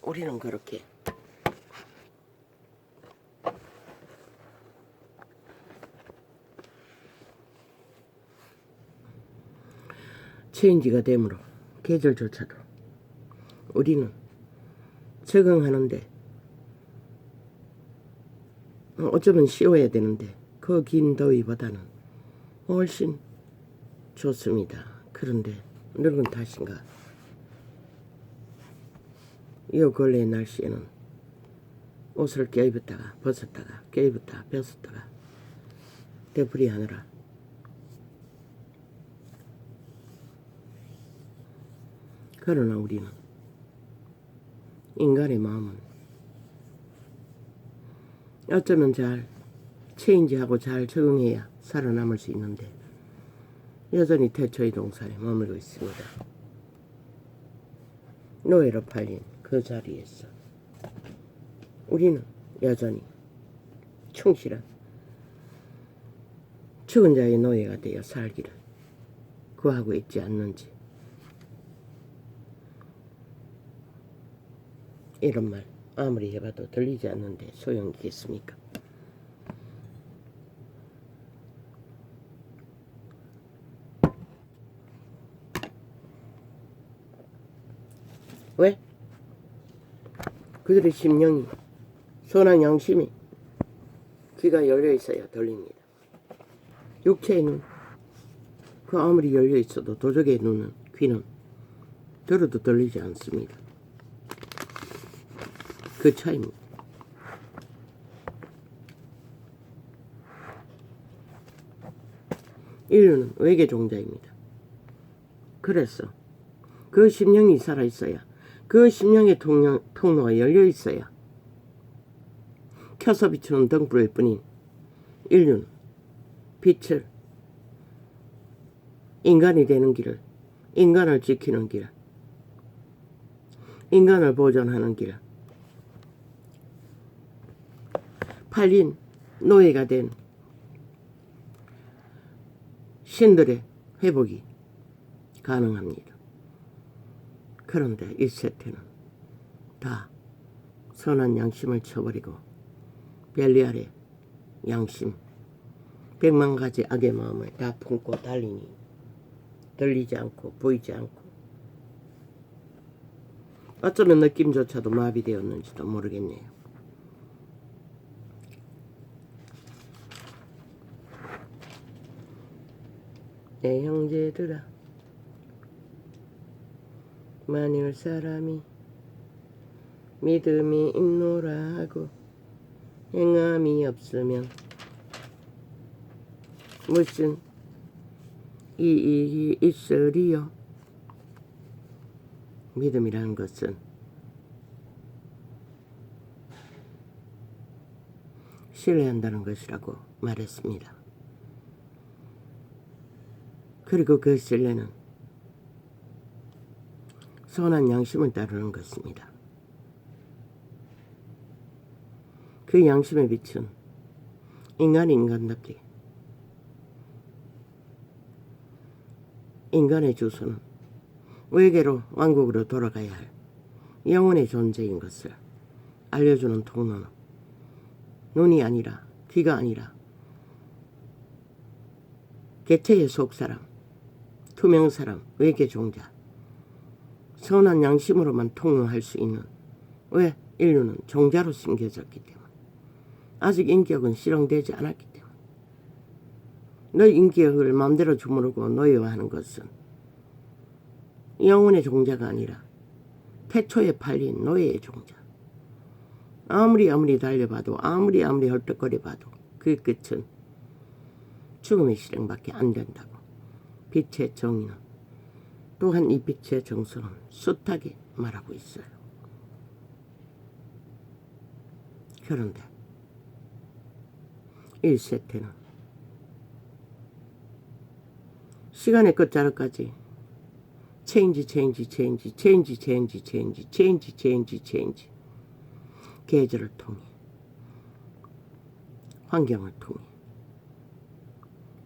우리는 그렇게 체인지가 되므로 계절조차도 우리는 적응하는데 어쩌면 쉬어야 되는데 그 긴 더위보다는 훨씬 좋습니다. 그런데 늙은 탓인가 이 근래 날씨에는 옷을 껴입었다가 벗었다가 껴입었다가 벗었다가 되풀이하느라 그러나 우리는 인간의 마음은 어쩌면 잘 체인지하고 잘 적응해야 살아남을 수 있는데 여전히 태초의 동산에 머물고 있습니다. 노예로 팔린 그 자리에서 우리는 여전히 충실한 죽은 자의 노예가 되어 살기를 구하고 있지 않는지 이런 말 아무리 해봐도 들리지 않는데 소용이겠습니까? 왜? 그들의 심령이 선한 양심이 귀가 열려있어야 들립니다. 육체의 눈, 그 아무리 열려있어도 도적의 눈은 귀는 들어도 들리지 않습니다. 그 차이입니다. 인류는 외계 종자입니다. 그래서 그 심령이 살아있어야 그 심령의 통로가 열려있어야 켜서 비추는 등불일 뿐인 인류는 빛을 인간이 되는 길을 인간을 지키는 길 인간을 보존하는 길 팔린 노예가 된 신들의 회복이 가능합니다. 그런데 1세태는 다 선한 양심을 쳐버리고 벨리알의 양심 100만 가지 악의 마음을 다 품고 달리니 들리지 않고 보이지 않고 어쩌면 느낌조차도 마비되었는지도 모르겠네요. 내 형제들아 만일 사람이 믿음이 있노라 하고 행함이 없으면 무슨 이익이 있으리요. 믿음이라는 것은 신뢰한다는 것이라고 말했습니다. 그리고 그 신뢰는 선한 양심을 따르는 것입니다. 그 양심에 비춘 인간이 인간답게 인간의 주소는 외계로 왕국으로 돌아가야 할 영혼의 존재인 것을 알려주는 통로는 눈이 아니라 귀가 아니라 개체의 속사람, 투명사람, 외계 종자 선한 양심으로만 통로할 수 있는 왜 인류는 종자로 심겨졌기 때문에 아직 인격은 실현되지 않았기 때문에 너의 인격을 마음대로 주무르고 노예화하는 것은 영혼의 종자가 아니라 태초에 팔린 노예의 종자. 아무리 달려봐도 아무리 헐떡거려봐도 그 끝은 죽음의 실행밖에 안 된다고. 빛의 정의는 또한 이 빛의 정서는 숱하게 말하고 있어요. 그런데 1세태는 시간의 끝자락까지 체인지 계절을 통해 환경을 통해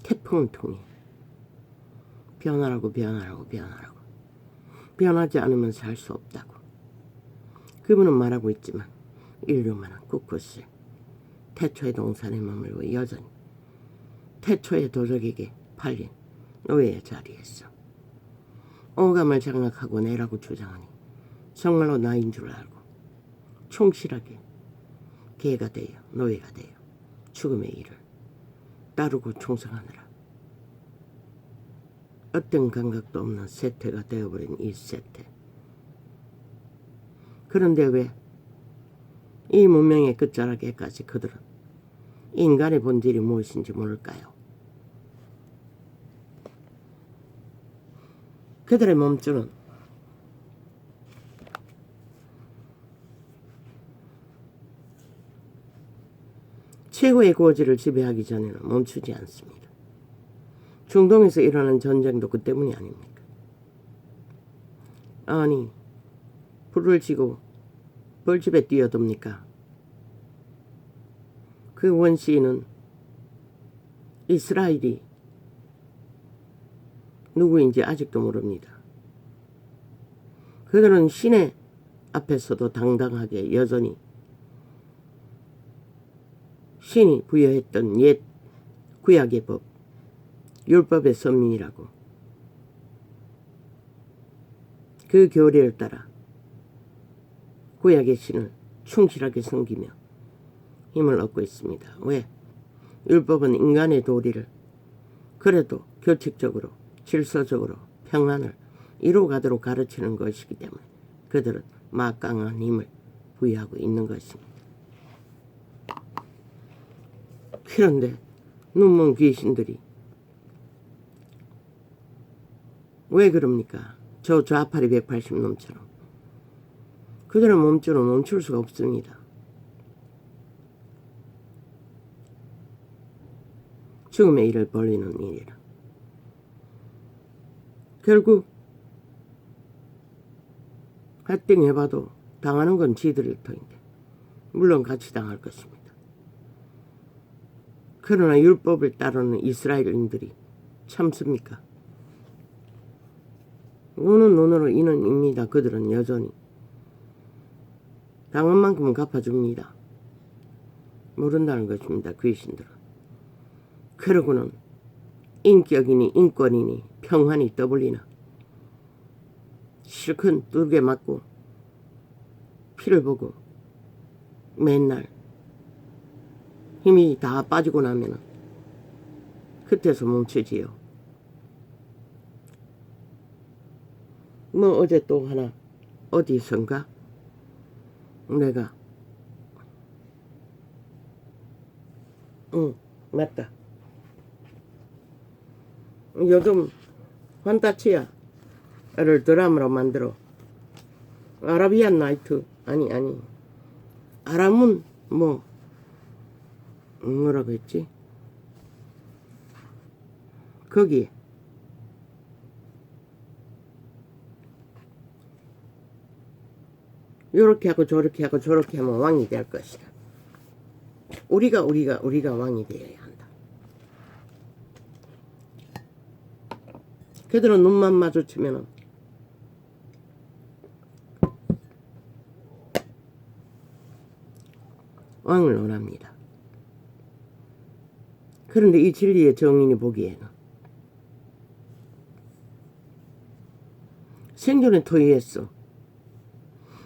태풍을 통해 변하라고 변하지 않으면 살 수 없다고. 그분은 말하고 있지만 인류만은 꿋꿋이 태초의 동산에 머물고 여전히 태초의 도적에게 팔린 노예의 자리에서 오감을 장악하고 내라고 주장하니 정말로 나인 줄 알고 충실하게 개가 되어 노예가 되어 죽음의 일을 따르고 충성하느라 어떤 감각도 없는 세태가 되어버린 이 세태. 그런데 왜 이 문명의 끝자락에까지 그들은 인간의 본질이 무엇인지 모를까요? 그들의 몸줄은 최고의 고지를 지배하기 전에는 멈추지 않습니다. 중동에서 일어난 전쟁도 그 때문이 아닙니까? 아니, 불을 지고 벌집에 뛰어듭니까? 그 원시인은 이스라엘이 누구인지 아직도 모릅니다. 그들은 신의 앞에서도 당당하게 여전히 신이 부여했던 옛 구약의 법, 율법의 선민이라고 그 교리를 따라 구약의 신을 충실하게 섬기며 힘을 얻고 있습니다. 왜? 율법은 인간의 도리를 그래도 규칙적으로 질서적으로 평안을 이루어가도록 가르치는 것이기 때문에 그들은 막강한 힘을 부여하고 있는 것입니다. 그런데 눈먼 귀신들이 왜 그럽니까? 저 좌파리 180놈처럼 그들의 몸줄은 멈출 수가 없습니다. 죽음의 일을 벌리는 일이라. 결국 할등해봐도 당하는 건 지들일 터인데 물론 같이 당할 것입니다. 그러나 율법을 따르는 이스라엘인들이 참습니까? 우는 눈으로 이는 입니다. 그들은 여전히 당한 만큼은 갚아줍니다. 모른다는 것입니다. 귀신들은. 그러고는 인격이니 인권이니 평안이 떠벌리나 실컷 두르게 맞고 피를 보고 맨날 힘이 다 빠지고 나면은 그때서 멈추지요. 뭐 어제 또 하나 어디선가 내가 맞다. 요즘 판타치아를 드라마로 만들어 아라비안 나이트 아니 아람은 뭐라고 했지? 거기에 요렇게 하고 저렇게 하고 저렇게 하면 왕이 될 것이다. 우리가 왕이 되어야 한다. 그들은 눈만 마주치면은 왕을 원합니다. 그런데 이 진리의 정인이 보기에는 생존의 토의에서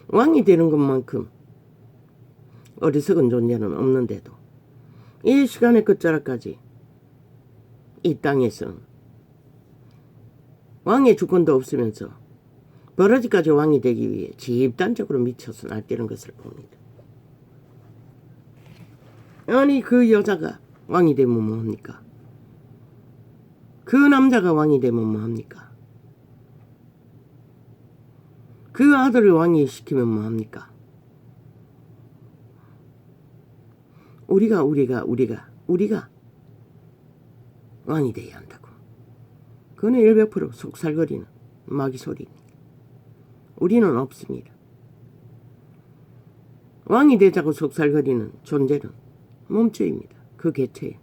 왕이 되는 것만큼 어리석은 존재는 없는데도 이 시간의 끝자락까지 이 땅에서는 왕의 주권도 없으면서 버러지까지 왕이 되기 위해 집단적으로 미쳐서 날뛰는 것을 봅니다. 아니 그 여자가 왕이 되면 뭐합니까? 그 남자가 왕이 되면 뭐합니까? 그 아들을 왕이 시키면 뭐합니까? 우리가 왕이 돼야 한다고. 그거는 100% 속살거리는 마귀 소리입니다. 우리는 없습니다. 왕이 되자고 속살거리는 존재는 몸주입니다. 그 개체예요.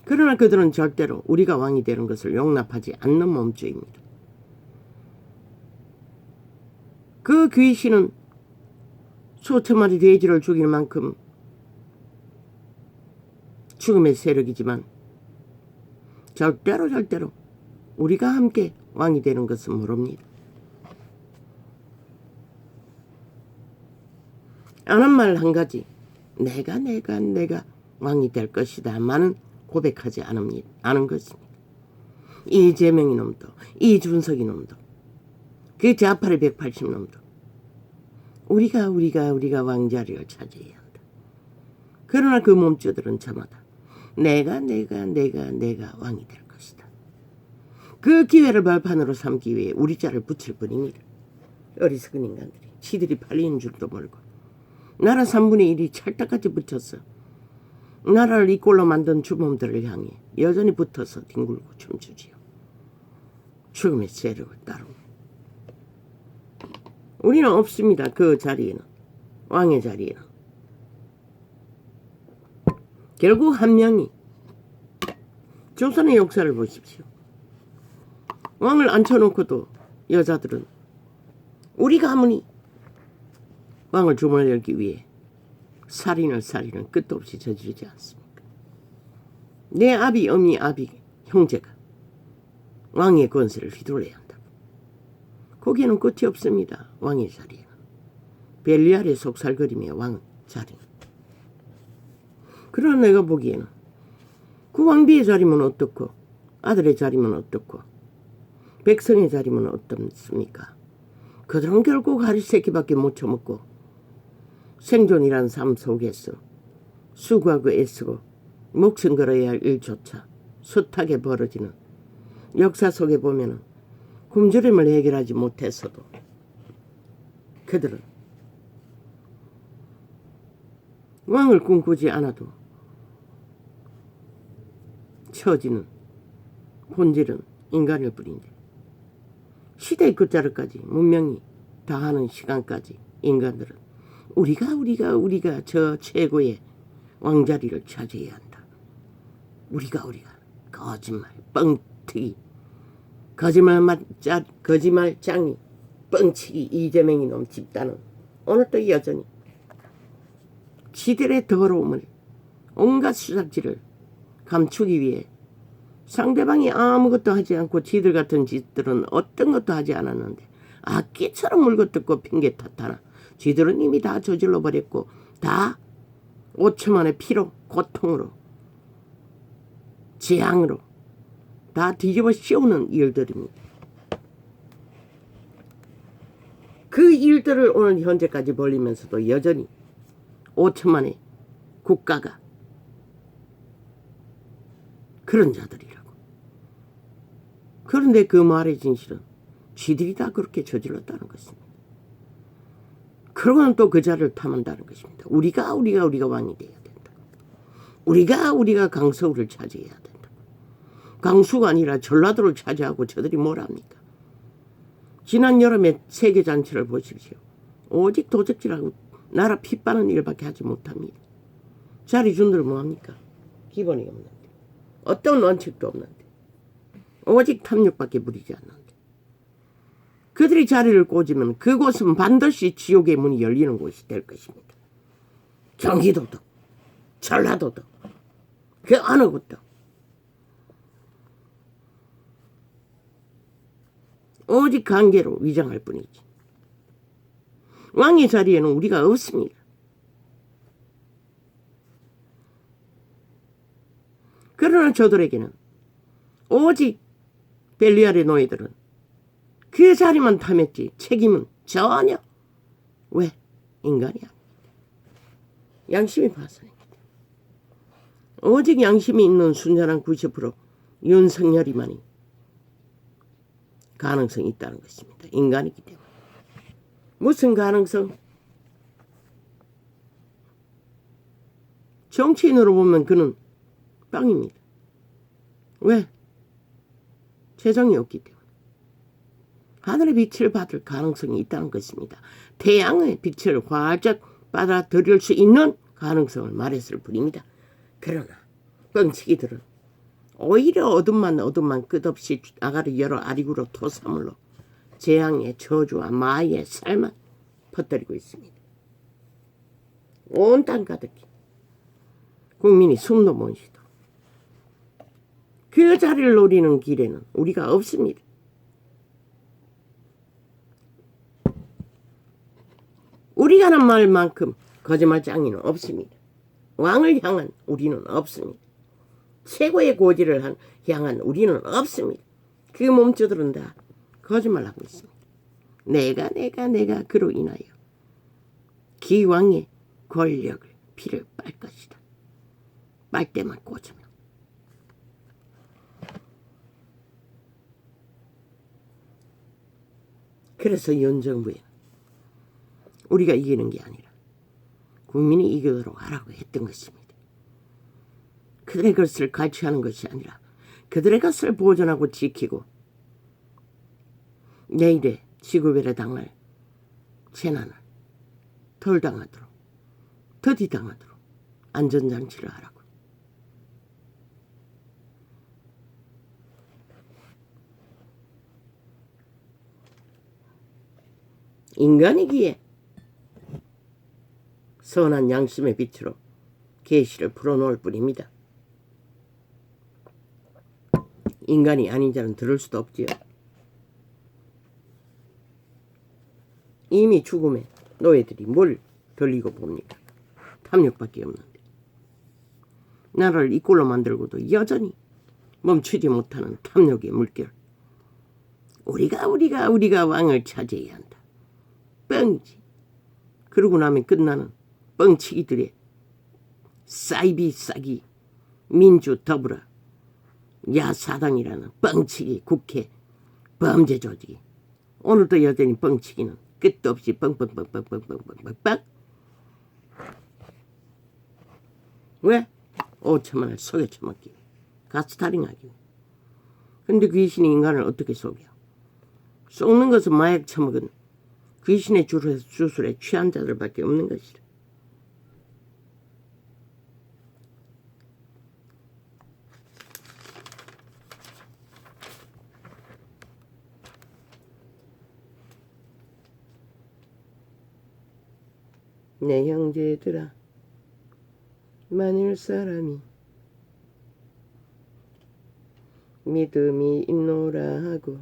그러나 그들은 절대로 우리가 왕이 되는 것을 용납하지 않는 몸주입니다. 그 귀신은 수천 마리 돼지를 죽일 만큼 죽음의 세력이지만 절대로 우리가 함께 왕이 되는 것은 모릅니다. 아는 말 한 가지, 내가 왕이 될 것이다만은 고백하지 않은 것입니다. 이재명이 놈도, 이준석이 놈도, 그 좌파의 180놈도 우리가 왕자리를 차지해야 한다. 그러나 그 몸주들은 저마다 내가 왕이 될 것이다. 그 기회를 발판으로 삼기 위해 우리 자를 붙일 뿐입니다. 어리석은 인간들이 지들이 팔리는 줄도 모르고 나라 3분의 1이 찰떡같이 붙였어. 나라를 이 꼴로 만든 주범들을 향해 여전히 붙어서 뒹굴고 춤추지요. 죽음의 세력을 따르고 우리는 없습니다. 그 자리에는, 왕의 자리에는. 결국 한 명이, 조선의 역사를 보십시오. 왕을 앉혀놓고도 여자들은 우리가 하무니 왕을 주문을 열기 위해 살인을 끝도 없이 저지르지 않습니까? 내 아비, 어미, 아비, 형제가 왕의 권세를 휘둘러야 한다고. 거기에는 끝이 없습니다. 왕의 자리에는. 벨리알의 속살거림의 왕 자리는. 그러나 내가 보기에는 그 왕비의 자리면 어떻고 아들의 자리면 어떻고 백성의 자리면 어떻습니까? 그들은 결국 하루세끼밖에 못 처먹고 생존이란 삶 속에서 수고하고 애쓰고 목숨 걸어야 할 일조차 숱하게 벌어지는 역사 속에 보면은 굶주림을 해결하지 못했어도 그들은 왕을 꿈꾸지 않아도 처지는 본질은 인간일 뿐인데 시대의 끝자락까지 문명이 다하는 시간까지 인간들은 우리가 저 최고의 왕자리를 차지해야 한다. 우리가 거짓말 뻥튀기 거짓말장이 뻥치기 이재명이 놈 집단은 오늘도 여전히 지들의 더러움을 온갖 수작질을 감추기 위해 상대방이 아무것도 하지 않고 지들 같은 짓들은 어떤 것도 하지 않았는데 악기처럼 물거뜯고 핑계 탓하나 지들은 이미 다 저질러 버렸고 다 5천만의 피로 고통으로 재앙으로 다 뒤집어 씌우는 일들입니다. 그 일들을 오늘 현재까지 벌리면서도 여전히 5천만의 국가가 그런 자들이라고. 그런데 그 말의 진실은 쥐들이 다 그렇게 저질렀다는 것입니다. 그러고는 또 그 자리를 탐한다는 것입니다. 우리가 왕이 되어야 된다. 우리가 강서구를 차지해야 된다. 강수가 아니라 전라도를 차지하고 저들이 뭘 합니까? 지난 여름에 세계잔치를 보십시오. 오직 도적질하고 나라 피 빠는 일밖에 하지 못합니다. 자리 준들 뭐합니까? 기본이 없는데. 어떤 원칙도 없는데. 오직 탐욕밖에 부리지 않는데. 그들이 자리를 꽂으면 그곳은 반드시 지옥의 문이 열리는 곳이 될 것입니다. 경기도도 전라도도 그 어느 곳도 오직 관계로 위장할 뿐이지. 왕의 자리에는 우리가 없습니다. 그러나 저들에게는 오직 벨리알의 노예들은 그 자리만 탐했지 책임은 전혀 왜? 인간이 아닙니다. 양심이 파산입니다. 오직 양심이 있는 순전한 90% 윤석열이만이 가능성이 있다는 것입니다. 인간이기 때문에. 무슨 가능성? 정치인으로 보면 그는 빵입니다. 왜? 재정이 없기 때문에. 하늘의 빛을 받을 가능성이 있다는 것입니다. 태양의 빛을 활짝 받아들일 수 있는 가능성을 말했을 뿐입니다. 그러나 뻥치기들은 오히려 어둠만 끝없이 아가를 열어 아리구로 토사물로 재앙의 저주와 마의 살만 퍼뜨리고 있습니다. 온 땅 가득히 국민이 숨도 못 쉬도 그 자리를 노리는 길에는 우리가 없습니다. 우리가 하는 말만큼 거짓말장이는 없습니다. 왕을 향한 우리는 없습니다. 최고의 고지를 향한 우리는 없습니다. 그 몸주들은 다 거짓말하고 있습니다. 내가 그로 인하여 기왕의 권력을 피를 빨 것이다. 빨대만 꽂으면. 그래서 현 정부에는 우리가 이기는 게 아니라 국민이 이기도록 하라고 했던 것입니다. 그들의 것을 갈취하는 것이 아니라 그들의 것을 보존하고 지키고 내일의 지구별에 당할 재난을 덜 당하도록 더디 당하도록 안전장치를 하라고. 인간이기에 선한 양심의 빛으로 계시를 풀어놓을 뿐입니다. 인간이 아닌 자는 들을 수도 없지요. 이미 죽음의 노예들이 뭘 돌리고 봅니까? 탐욕밖에 없는데. 나라를 이 꼴로 만들고도 여전히 멈추지 못하는 탐욕의 물결. 우리가 왕을 차지해야 한다. 뻥이지. 그러고 나면 끝나는 뻥치기들의 사이비 싸기 민주 더불어 야사당이라는 뻥치기 국회 범죄 조직이 오늘도 여전히 뻥치기는 끝도 없이 뻥뻥뻥뻥뻥뻥뻥뻥. 왜? 5천만 원을 속여 처먹기, 가스타링하기. 근데 귀신이 인간을 어떻게 속여? 속는 것은 마약 처먹은 귀신의 주술에 취한 자들밖에 없는 것이라. 내 형제들아, 만일 사람이 믿음이 있노라 하고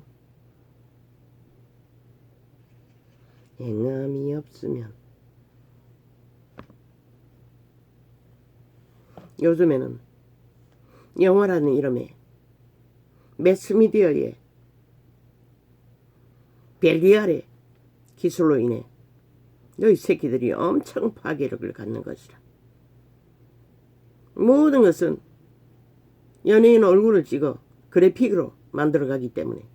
행함이 없으면, 요즘에는 영화라는 이름의 매스미디어의 별리알의 기술로 인해 너희 새끼들이 엄청 파괴력을 갖는 것이라. 모든 것은 연예인 얼굴을 찍어 그래픽으로 만들어가기 때문에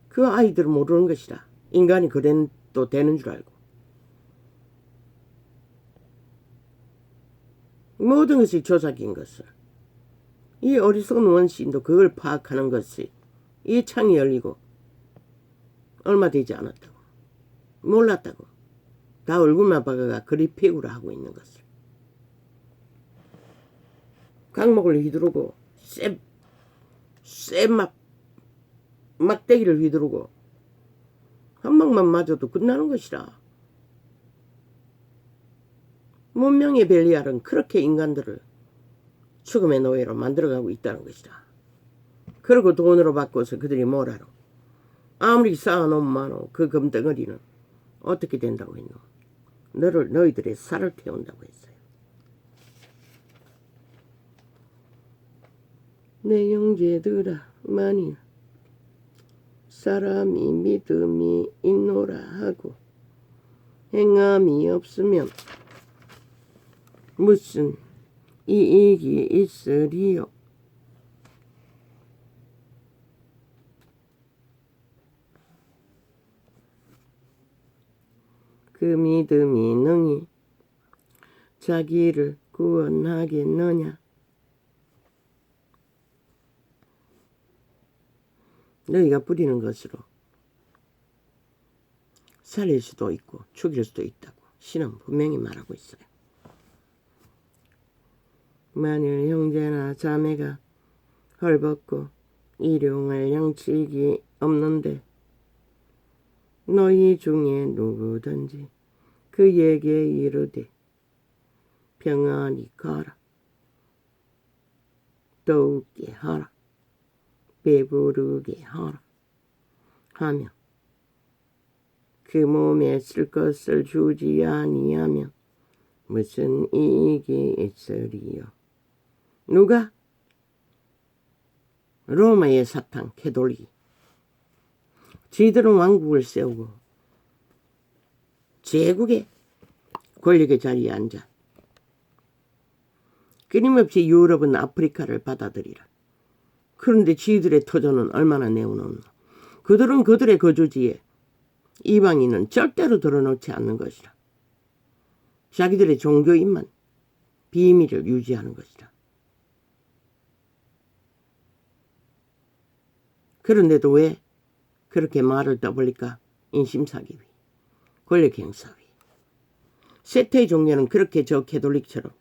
그 아이들은 모르는 것이라. 인간이 그래도 되는 줄 알고. 모든 것이 조작인 것을, 이 어리석은 원시인도 그걸 파악하는 것이, 이 창이 열리고 얼마 되지 않았다고, 몰랐다고, 다 얼굴만 박아가 그래픽으로 하고 있는 것을. 강목을 휘두르고 막대기를 휘두르고 한 방만 맞아도 끝나는 것이라. 문명의 벨리알은 그렇게 인간들을 죽음의 노예로 만들어가고 있다는 것이라. 그리고 돈으로 바꿔서 그들이 뭘 하노? 아무리 쌓아놓으면 그 금덩어리는 어떻게 된다고 했노? 너희들의 살을 태운다고 했어요. 내 형제들아, 만일 사람이 믿음이 있노라 하고 행함이 없으면 무슨 이익이 있으리요? 그 믿음이 능히 자기를 구원하겠느냐? 너희가 부리는 것으로 살릴 수도 있고 죽일 수도 있다고 신은 분명히 말하고 있어요. 만일 형제나 자매가 헐벗고 일용할 양식이 없는데 너희 중에 누구든지 그에게 이르되 평안히 가라, 더욱게 하라, 배부르게 하라 하며 그 몸에 쓸 것을 주지 아니하면 무슨 이익이 있으리요. 누가? 로마의 사탕 캐톨릭이. 지들은 왕국을 세우고 제국의 권력의 자리에 앉아 끊임없이 유럽은 아프리카를 받아들이라. 그런데 지들의 터전은 얼마나 내어놓노. 그들은 그들의 거주지에 이방인은 절대로 들어놓지 않는 것이라. 자기들의 종교인만 비밀을 유지하는 것이라. 그런데도 왜 그렇게 말을 떠벌릴까? 인심사기 위해, 권력 행사 위해. 세태의 종교는 그렇게 저 캐톨릭처럼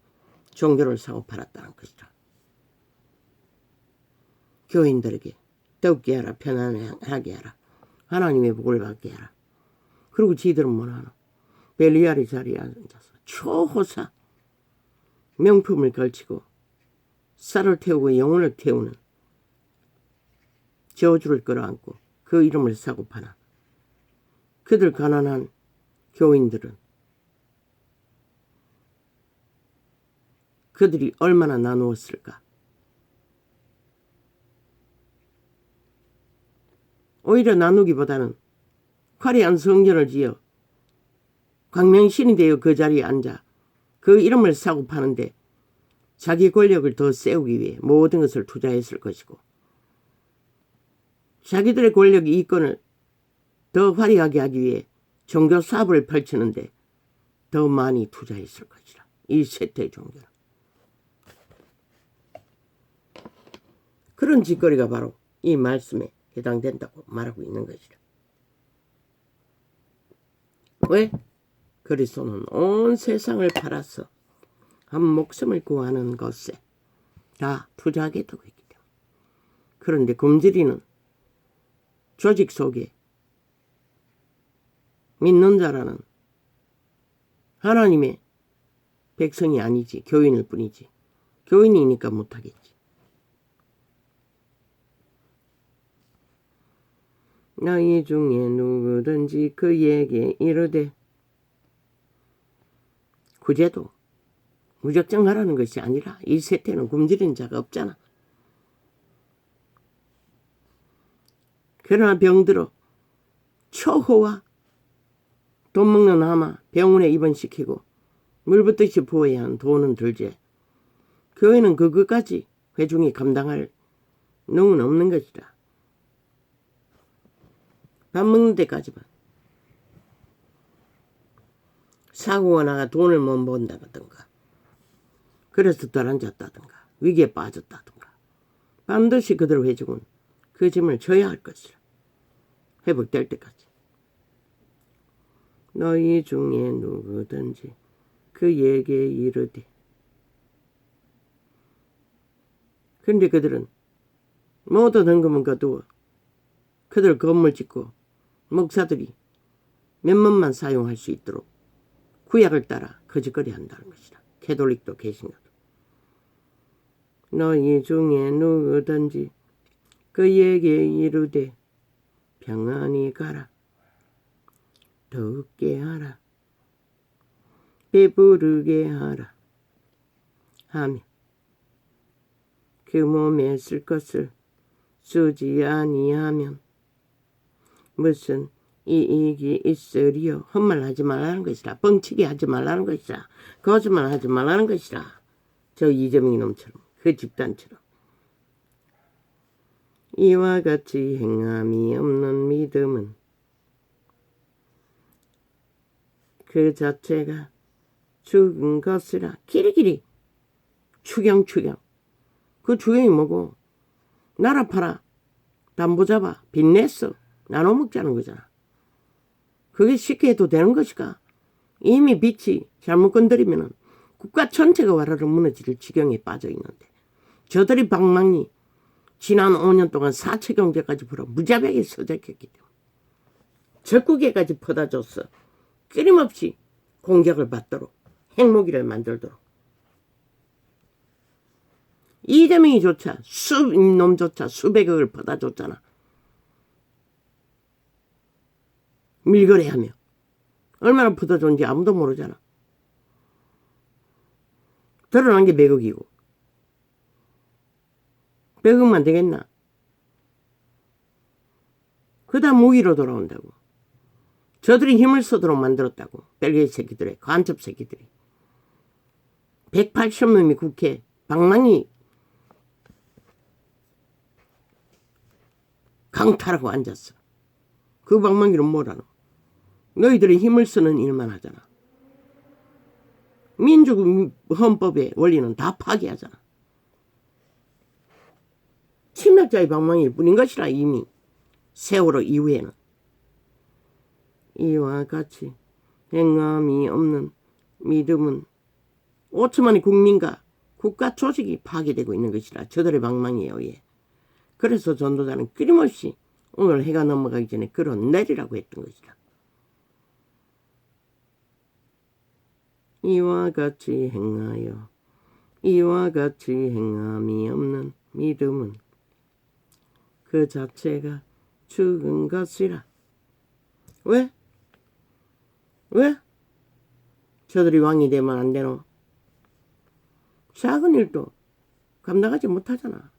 종교를 사고 팔았다는 것이라. 교인들에게 더욱게 하라, 편안하게 하라, 하나님의 복을 받게 하라. 그리고 지들은 뭐하노? 벨리알의 자리에 앉아서 초호사 명품을 걸치고 쌀을 태우고 영혼을 태우는 저주를 끌어안고 그 이름을 사고 파나. 그들 가난한 교인들은 그들이 얼마나 나누었을까. 오히려 나누기보다는 화려한 성전을 지어 광명신이 되어 그 자리에 앉아 그 이름을 사고 파는데 자기 권력을 더 세우기 위해 모든 것을 투자했을 것이고, 자기들의 권력 이권을 더 화려하게 하기 위해 종교 사업을 펼치는데 더 많이 투자했을 것이라. 이 세태 종교는. 그런 짓거리가 바로 이 말씀에 해당된다고 말하고 있는 것이라. 왜? 그리스도는 온 세상을 팔아서 한 목숨을 구하는 것에 다 투자하게 되고 있기 때문에. 그런데 굶주리는 조직 속에 믿는 자라는 하나님의 백성이 아니지, 교인일 뿐이지. 교인이니까 못하겠지. 너희 중에 누구든지 그에게 이르되, 구제도 무작정 하라는 것이 아니라 이 세태는 굶주린 자가 없잖아. 그러나 병들어 초호와 돈 먹는 하마 병원에 입원시키고 물붓듯이 부어야 한 돈은 들지. 교회는 그것까지 회중이 감당할 능은 없는 것이다. 밥 먹는 데까지만. 사고가 나가 돈을 못 번다든가, 그래서 떨어졌다든가, 위기에 빠졌다든가, 반드시 그대로 회중은 그 짐을 져야 할 것이라. 회복될 때까지. 너희 중에 누구든지 그에게 이르되. 근데 그들은 모두 등금은 거두어 그들 건물 짓고 목사들이 몇몇만 사용할 수 있도록 구약을 따라 거짓거리 한다는 것이다. 캐톨릭도 개신교도. 너희 중에 누구든지 그에게 이르되 평안히 가라, 더욱게 하라, 배부르게 하라 하며 그 몸에 쓸 것을 쓰지 아니하면 무슨 이익이 있으리요. 헛말하지 말라는 것이라. 뻥치기 하지 말라는 것이라. 거짓말 하지 말라는 것이라. 저 이재명 놈처럼, 그 집단처럼. 이와 같이 행함이 없는 믿음은 그 자체가 죽은 것이라. 길이길이 추경. 그 추경이 뭐고? 나라 팔아, 담보 잡아, 빚냈어, 나눠 먹자는 거잖아. 그게 쉽게 해도 되는 것이가? 이미 빚이 잘못 건드리면 국가 전체가 와르르 무너질 지경에 빠져 있는데, 저들이 방망이 지난 5년 동안 사채 경제까지 풀어 무자비하게 서적했기 때문에 적국에까지 퍼다줬어. 끊임없이 공격을 받도록 핵무기를 만들도록. 이재명이조차 놈조차 수백억을 퍼다줬잖아. 밀거래하며. 얼마나 퍼다줬는지 아무도 모르잖아. 드러난 게 100억이고 100억만 되겠나? 그 다음 무기로 돌아온다고. 저들이 힘을 쓰도록 만들었다고. 벨기에 새끼들의 간첩 새끼들이. 180명이 국회 방망이 강탈하고 앉았어. 그 방망이는 뭐라노? 너희들이 힘을 쓰는 일만 하잖아. 민주 헌법의 원리는 다 파괴하잖아. 침략자의 방망이일 뿐인 것이라 이미 세월호 이후에는. 이와 같이 행함이 없는 믿음은 5천만의 국민과 국가 조직이 파괴되고 있는 것이라 저들의 방망이에 의해. 그래서 전도자는 끊임없이 오늘 해가 넘어가기 전에 끌어내리라고 했던 것이다. 이와 같이 행하여 이와 같이 행함이 없는 믿음은 그 자체가 죽은 것이라. 왜? 왜? 저들이 왕이 되면 안 되노? 작은 일도 감당하지 못하잖아.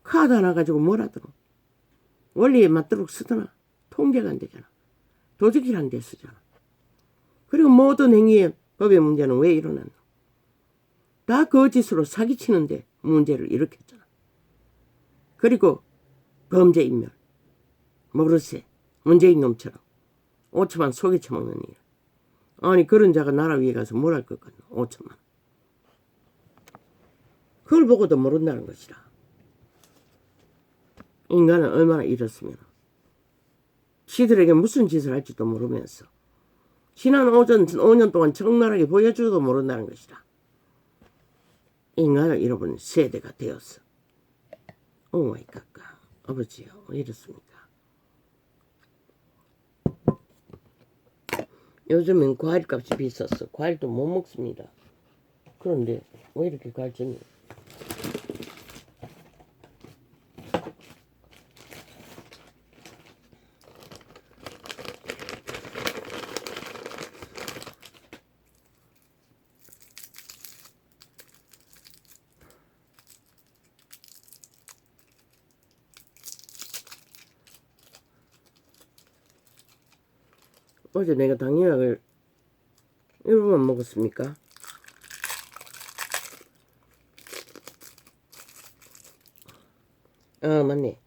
카드 하나 가지고 뭘 하더라. 원리에 맞도록 쓰더나 통제가 안 되잖아. 도적이란 데 쓰잖아. 그리고 모든 행위의 법의 문제는 왜 일어났노? 다 거짓으로 사기치는데 문제를 일으켰잖아. 그리고 범죄인멸, 모르세, 문재인 놈처럼 5천만 속이쳐 먹는 일. 아니 그런 자가 나라 위에 가서 뭘 할 것 같노? 5천만. 그걸 보고도 모른다는 것이라. 인간은 얼마나 이렇으면 지들에게 무슨 짓을 할지도 모르면서 지난 5년 동안 적나라하게 보여주도 모른다는 것이라. 인간을 잃어버린 세대가 되었어. 오마이 갓가. 아버지요 이렇습니까? 요즘엔 과일값이 비쌌어. 과일도 못 먹습니다. 그런데 왜 이렇게 갈증이? 어제 내가 당뇨약을 1분만 먹었습니까? 아 맞네.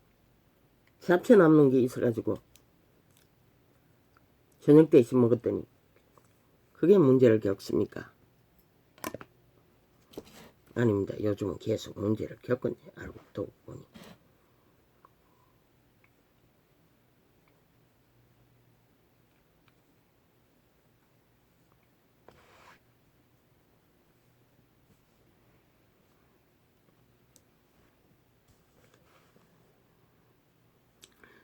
잡채 남는 게 있어가지고 저녁 대신 먹었더니 그게 문제를 겪습니까? 아닙니다. 요즘은 계속 문제를 겪었네. 알고 또 보니.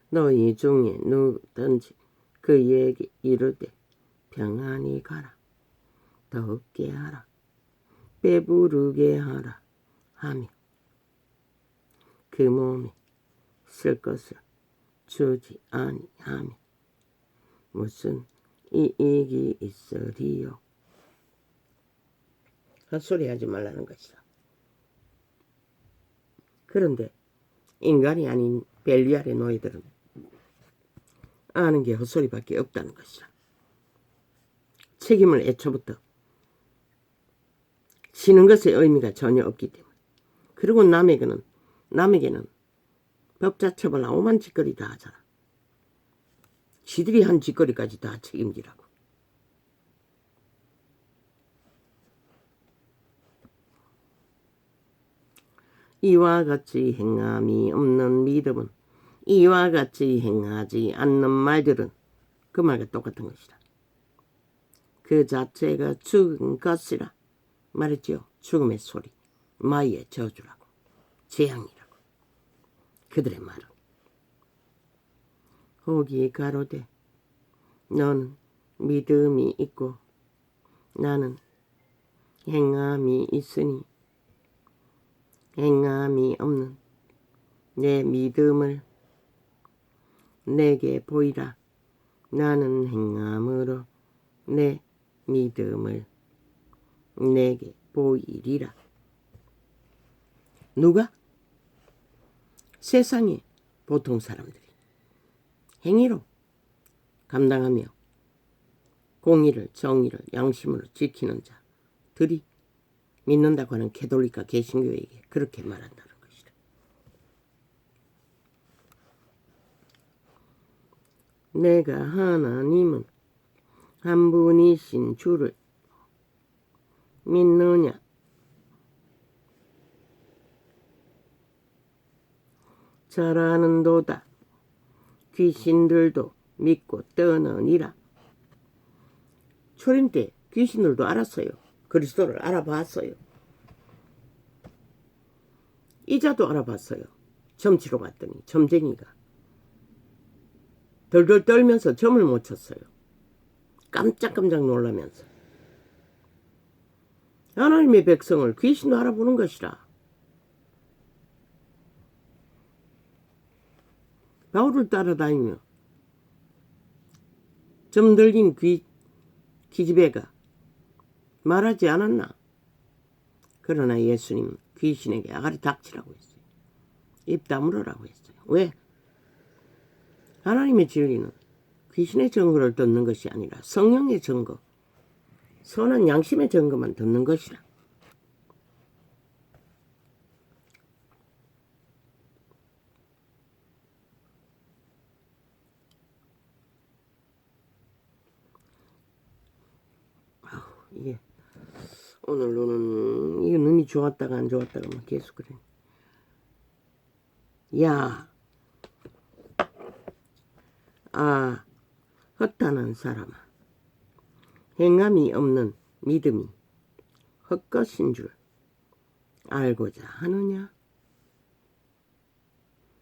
너희 중에 누구든지 그에게 이르되 평안히 가라. 덥게 하라. 배부르게 하라. 하며 그 몸에 쓸 것을 주지 아니하며 무슨 이익이 있으리요. 헛소리 하지 말라는 것이다. 그런데 인간이 아닌 벨리알의 노예들은 아는 게 헛소리밖에 없다는 것이다. 책임을 애초부터 지는 것의 의미가 전혀 없기 때문에. 그리고 남에게는 법자처벌 오만 짓거리 다 하잖아. 지들이 한 짓거리까지 다 책임지라고. 이와 같이 행함이 없는 믿음은 이와 같이 행하지 않는 말들은 그 말과 똑같은 것이다. 그 자체가 죽은 것이라 말했지요. 죽음의 소리, 마이의 저주라고. 재앙이라고. 그들의 말은. 혹이 가로되 너는 믿음이 있고 나는 행함이 있으니 행함이 없는 내 믿음을 내게 보이라. 나는 행함으로 내 믿음을 내게 보이리라. 누가? 세상의 보통 사람들이 행위로 감당하며 공의를 정의를 양심으로 지키는 자들이 믿는다고 하는 가톨릭과 개신교에게 그렇게 말한다는 것이다. 내가 하나님은 한 분이신 주를 믿느냐? 잘 아는도다. 귀신들도 믿고 떠느니라. 초림 때 귀신들도 알았어요. 그리스도를 알아봤어요. 이자도 알아봤어요. 점치러 갔더니 점쟁이가 덜덜 떨면서 점을 못 쳤어요. 깜짝깜짝 놀라면서. 하나님의 백성을 귀신도 알아보는 것이라. 바울을 따라다니며 점들린 기집애가 말하지 않았나? 그러나 예수님 귀신에게 아가리 닥치라고 했어요. 입 다물으라고 했어요. 왜? 하나님의 진리는 귀신의 증거를 듣는 것이 아니라 성령의 증거, 선한 양심의 증거만 듣는 것이라. 이게 오늘 이게 눈이 좋았다가 안 좋았다가 막 계속 그래. 야, 헛다는 사람아, 행함이 없는 믿음이 헛것인 줄 알고자 하느냐?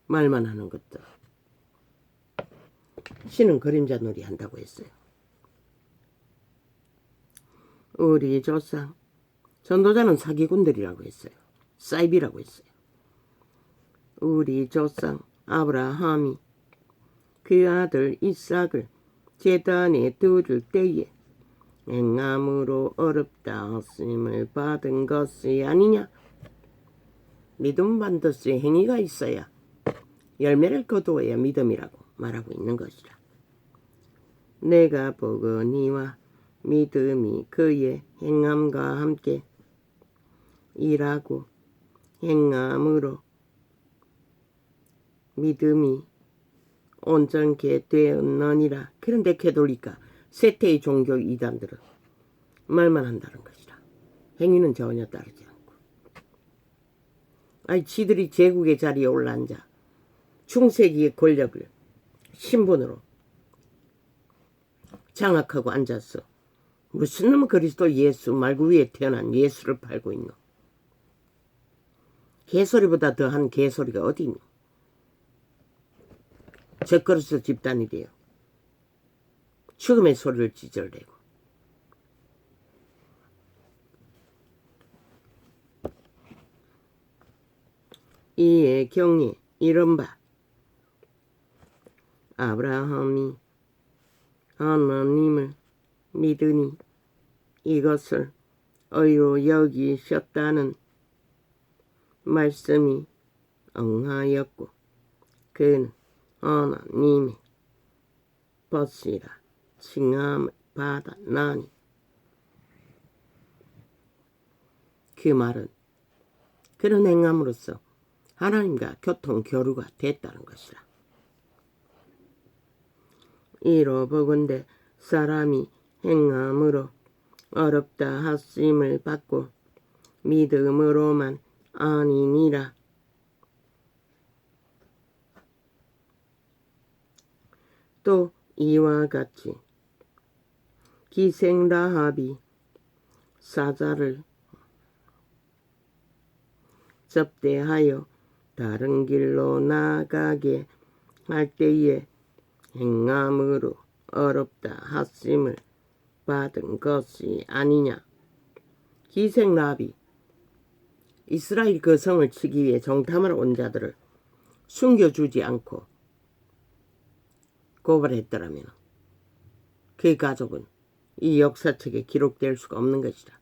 말만 하는 것도 신은 그림자 놀이 한다고 했어요. 우리 조상 전도자는 사기꾼들이라고 했어요. 사이비라고 했어요. 우리 조상 아브라함이 그 아들 이삭을 제단에 두를 때에 행함으로 어렵다 하심을 받은 것이 아니냐. 믿음 반드시 행위가 있어야 열매를 거두어야 믿음이라고 말하고 있는 것이라. 내가 보거니와 믿음이 그의 행함과 함께 일하고 행함으로 믿음이 온전케 되었느니라. 그런데 가톨릭과 세태의 종교 이단들은 말만 한다는 것이라. 행위는 전혀 따르지 않고. 아니 지들이 제국의 자리에 올라앉아 중세기의 권력을 신분으로 장악하고 앉았어. 무슨 놈의 그리스도 예수 말고 위에 태어난 예수를 팔고 있노. 개소리보다 더한 개소리가 어디 있노. 젖그릇 집단이 돼요. 죽음의 소리를 지절대고. 이에 경에 이른바 아브라함이 하나님을 믿으니 이것을 의로 여기셨다는 말씀이 응하였고 그는 하나님의 벗이라 칭함을 받았나니. 그 말은 그런 행함으로써 하나님과 교통 교류가 됐다는 것이라. 이로 보건대 사람이 행함으로 어렵다 하심을 받고 믿음으로만 아니니라. 또 이와 같이 기생 라합이 사자를 접대하여 다른 길로 나가게 할 때에 행함으로 어렵다 하심을 받은 것이 아니냐. 기생라합이 이스라엘 그 성을 치기 위해 정탐하러 온 자들을 숨겨주지 않고 고발했더라면 그의 가족은 이 역사책에 기록될 수가 없는 것이다.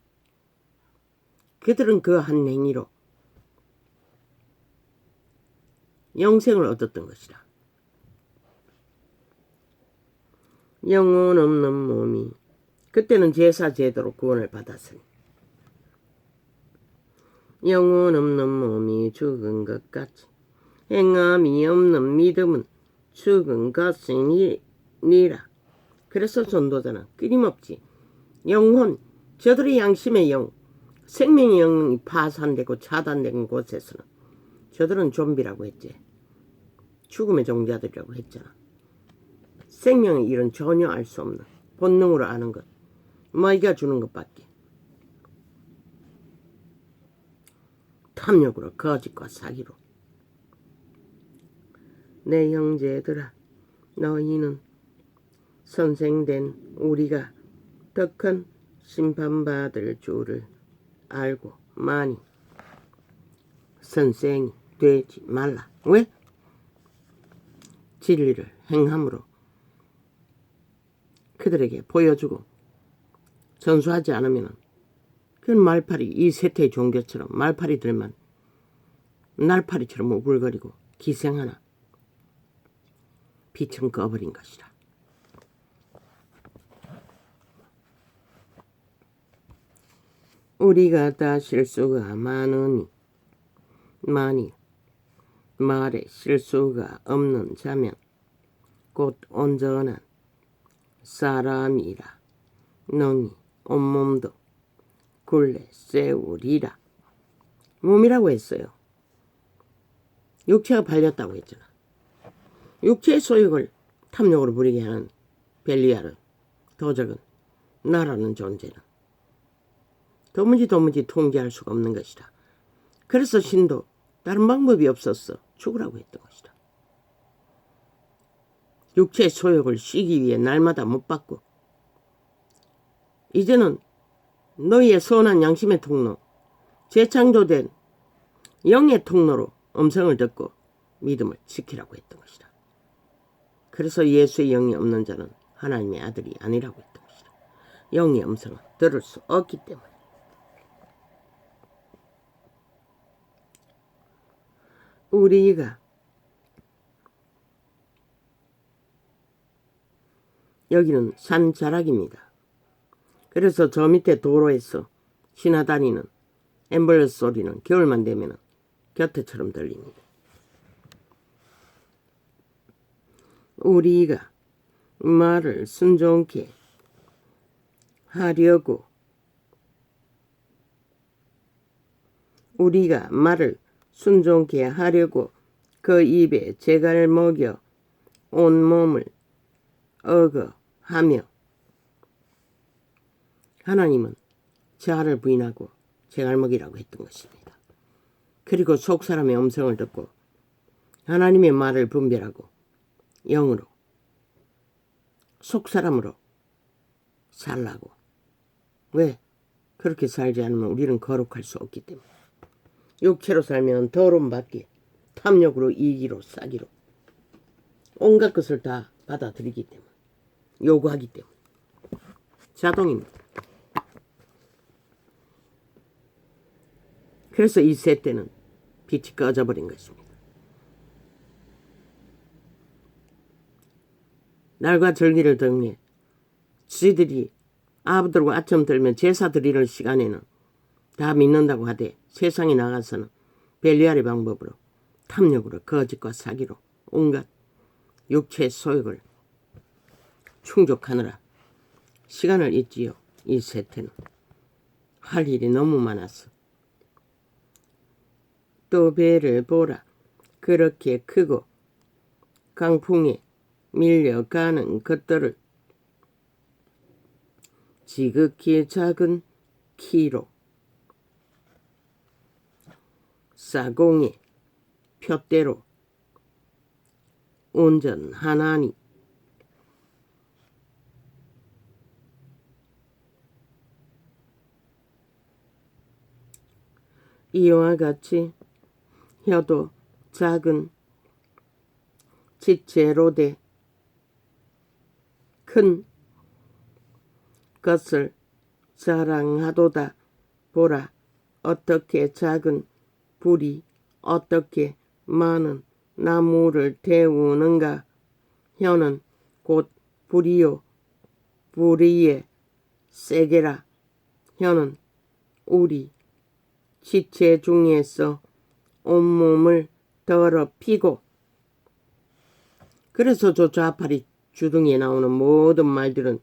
그들은 그 한 행위로 영생을 얻었던 것이다. 영혼 없는 몸이 그때는 제사 제도로 구원을 받았으니 영혼 없는 몸이 죽은 것 같이 행함이 없는 믿음은 죽은 것이니라. 그래서 전도자는 끊임없이 영혼, 저들의 양심의 영, 생명의 영이 파산되고 차단된 곳에서는 저들은 좀비라고 했지. 죽음의 종자들이라고 했잖아. 생명의 일은 전혀 알 수 없는 본능으로 아는 것, 마귀가 주는 것밖에. 탐욕으로, 거짓과 사기로. 내 형제들아, 너희는 선생된 우리가 더 큰 심판받을 줄을 알고 많이 선생이 되지 말라. 왜? 진리를 행함으로 그들에게 보여주고 전수하지 않으면 그건 말파리, 이 세태의 종교처럼 말파리들만 날파리처럼 우글거리고 기생하나 빛은 꺼버린 것이라. 우리가 다 실수가 많으니 만일 말에 실수가 없는 자면 곧 온전한 사람이라. 능히 온몸도 굴레 세우리라. 몸이라고 했어요. 육체가 발렸다고 했잖아. 육체의 소욕을 탐욕으로 부리게 하는 벨리알은 도적은 나라는 존재는 도무지 통제할 수가 없는 것이다. 그래서 신도 다른 방법이 없었어. 죽으라고 했던 것이다. 육체의 소욕을 쉬기 위해 날마다 못 받고 이제는 너희의 선한 양심의 통로, 재창조된 영의 통로로 음성을 듣고 믿음을 지키라고 했던 것이다. 그래서 예수의 영이 없는 자는 하나님의 아들이 아니라고 했던 것이다. 영의 음성은 들을 수 없기 때문에. 우리가 여기는 산자락입니다. 그래서 저 밑에 도로에서 지나다니는 앰뷸런스 소리는 겨울만 되면 곁에처럼 들립니다. 우리가 말을 순종케 하려고 그 입에 재갈 먹여 온몸을 억어하며 하나님은 자아를 부인하고 재갈 먹이라고 했던 것입니다. 그리고 속사람의 음성을 듣고 하나님의 말을 분별하고 영으로 속사람으로 살라고. 왜? 그렇게 살지 않으면 우리는 거룩할 수 없기 때문에. 육체로 살면 더러움밖에 탐욕으로 이기로 싸기로 온갖 것을 다 받아들이기 때문에 요구하기 때문에 자동입니다. 그래서 이 세대는 빛이 꺼져버린 것입니다. 날과 절기를 정리해 지들이 아부들과 아첨 들면 제사 드리는 시간에는 다 믿는다고 하되 세상에 나가서는 벨리알의 방법으로 탐욕으로 거짓과 사기로 온갖 육체의 소욕을 충족하느라 시간을 잊지요. 이 세태는 할 일이 너무 많아서. 또 배를 보라. 그렇게 크고 강풍에 밀려가는 것들을 지극히 작은 키로 싸공에 표대로 온전하나니 이와 같이 혀도 작은 지체로 돼 큰 것을 자랑하도다. 보라, 어떻게 작은 불이 어떻게 많은 나무를 태우는가. 혀는 곧 불이요 불이의 세계라. 혀는 우리 지체 중에서 온몸을 더럽히고. 그래서 저 좌파리 주둥이에 나오는 모든 말들은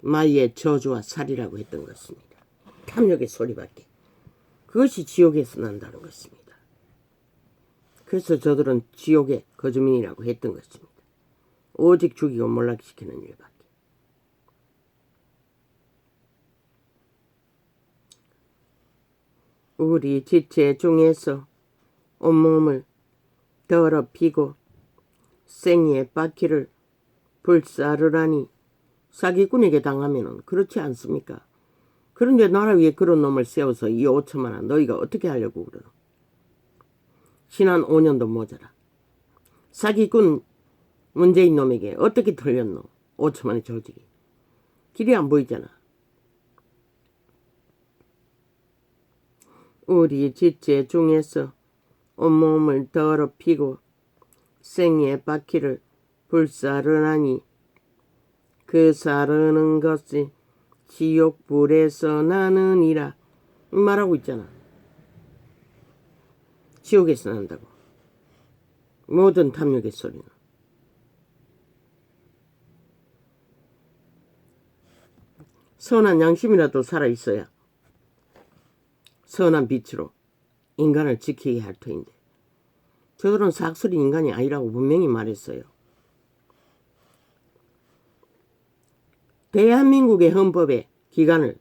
마귀의 저주와 살이라고 했던 것입니다. 탐욕의 소리밖에. 그것이 지옥에서 난다는 것입니다. 그래서 저들은 지옥의 거주민이라고 했던 것입니다. 오직 죽이고 몰락시키는 일밖에. 우리 지체 중에서 온몸을 더럽히고 생의 바퀴를 불사르라니. 사기꾼에게 당하면은 그렇지 않습니까? 그런데 나라 위에 그런 놈을 세워서 이 5천만 원 너희가 어떻게 하려고 그러노? 지난 5년도 모자라. 사기꾼 문재인 놈에게 어떻게 털렸노? 5천만 원의 조직이. 길이 안 보이잖아. 우리 지체 중에서 온몸을 더럽히고 생의 바퀴를 불사르나니 그 사르는 것이 지옥불에서 나느니라. 말하고 있잖아. 지옥에서 난다고. 모든 탐욕의 소리는. 선한 양심이라도 살아있어야 선한 빛으로 인간을 지키게 할 터인데 저들은 삭슬이 인간이 아니라고 분명히 말했어요. 대한민국의 헌법의 기간을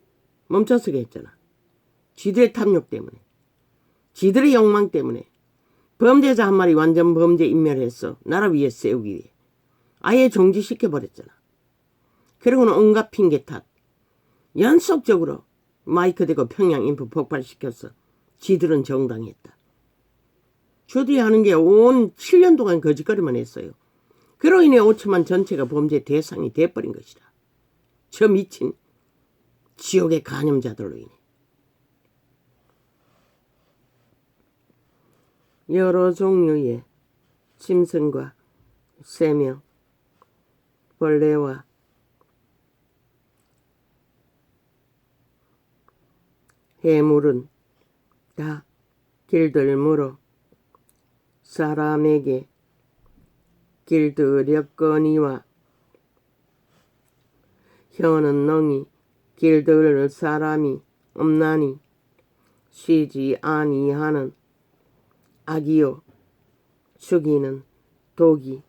멈춰서게 했잖아. 지들의 탐욕 때문에, 지들의 욕망 때문에 범죄자 한 마리 완전 범죄 인멸해서 나라 위에 세우기 위해 아예 정지시켜버렸잖아. 그리고는 온갖 핑계 탓 연속적으로 마이크 대고 평양 인프 폭발시켜서 지들은 정당했다. 저들이 하는 게 온 7년 동안 거짓거리만 했어요. 그로 인해 5천만 전체가 범죄 대상이 돼버린 것이다. 저 미친 지옥의 간염자들로 인해. 여러 종류의 짐승과 새며 벌레와 해물은 다 길들므로 사람에게 길들였거니와 혀는 능히 길들을 사람이 없나니 쉬지 아니하는 악이요 죽이는 독이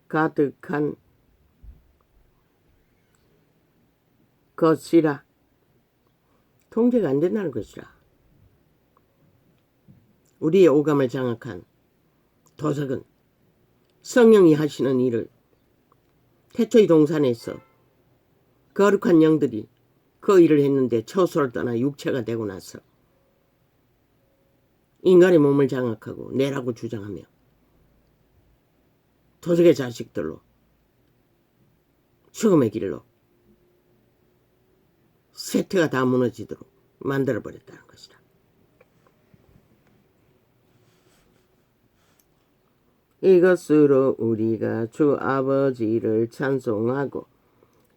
가득한 것이라. 통제가 안 된다는 것이라. 우리의 오감을 장악한 도적은 성령이 하시는 일을 태초의 동산에서 거룩한 영들이 그 일을 했는데 처소를 떠나 육체가 되고 나서 인간의 몸을 장악하고 내라고 주장하며 도적의 자식들로 죽음의 길로 세트가 다 무너지도록 만들어버렸다는 것이다. 이것으로 우리가 주 아버지를 찬송하고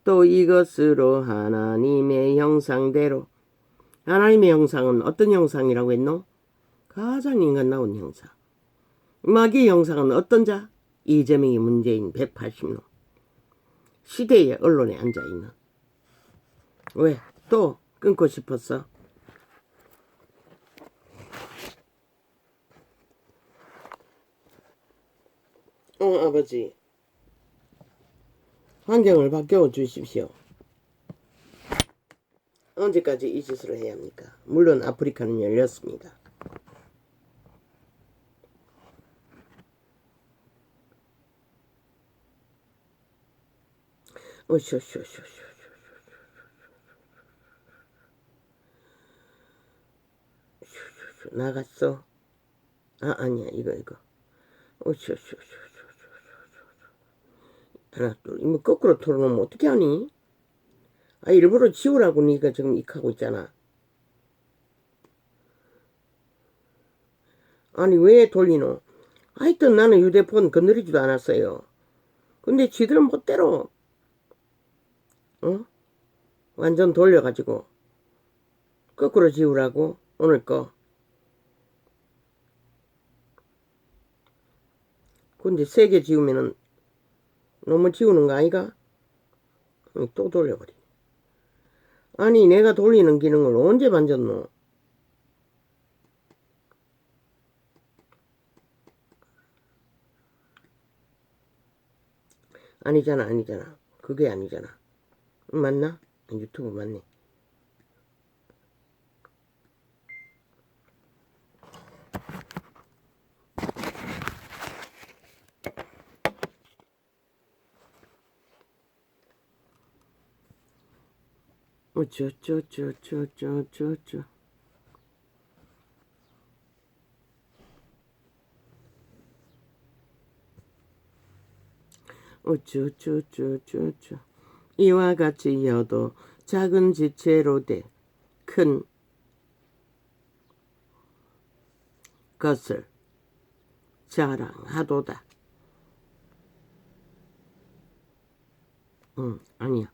또 이것으로 하나님의 형상대로. 하나님의 형상은 어떤 형상이라고 했노? 가장 인간다운 형상. 마귀의 형상은 어떤 자? 이재명이 문재인 180로 시대의 언론에 앉아있는. 왜? 또 끊고 싶었어? 아버지, 환경을 바뀌어 주십시오. 언제까지 이 짓을 해야 합니까? 물론 아프리카는 열렸습니다. 어쇼쇼쇼쇼. 나갔어. 아니야, 이거. 어쇼쇼쇼쇼. 하나, 둘. 이거 거꾸로 털어놓으면 어떻게 하니? 일부러 지우라고 니가 지금 익하고 있잖아. 아니, 왜 돌리노? 하여튼 나는 휴대폰 건드리지도 않았어요. 근데 지들은 멋대로, 완전 돌려가지고, 거꾸로 지우라고, 오늘 거. 근데 세게 지우면은, 너무 지우는 거 아이가? 또 돌려버리. 아니, 내가 돌리는 기능을 언제 만졌노? 아니잖아. 그게 아니잖아. 맞나? 유튜브 맞네. 어쩌. 이와 같이 여도 작은 지체로 돼 큰 것을 자랑하도다. 아니야.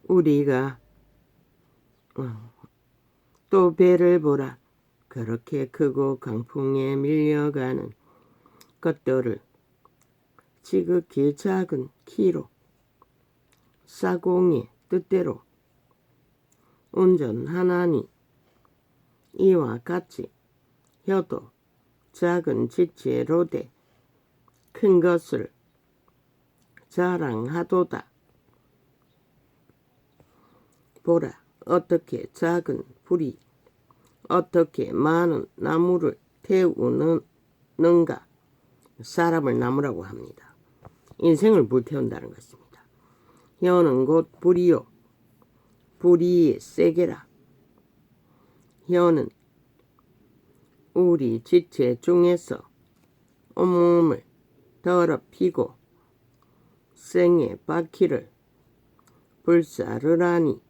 우리가 또 배를 보라. 그렇게 크고 강풍에 밀려가는 것들을 지극히 작은 키로 사공의 뜻대로 운전하나니 이와 같이 혀도 작은 지체로 돼 큰 것을 자랑하도다. 보라, 어떻게 작은 불이 어떻게 많은 나무를 태우는가. 사람을 나무라고 합니다. 인생을 불태운다는 것입니다. 혀는 곧 불이요, 불이 세게라. 혀는 우리 지체 중에서 온몸을 더럽히고 생의 바퀴를 불사르라니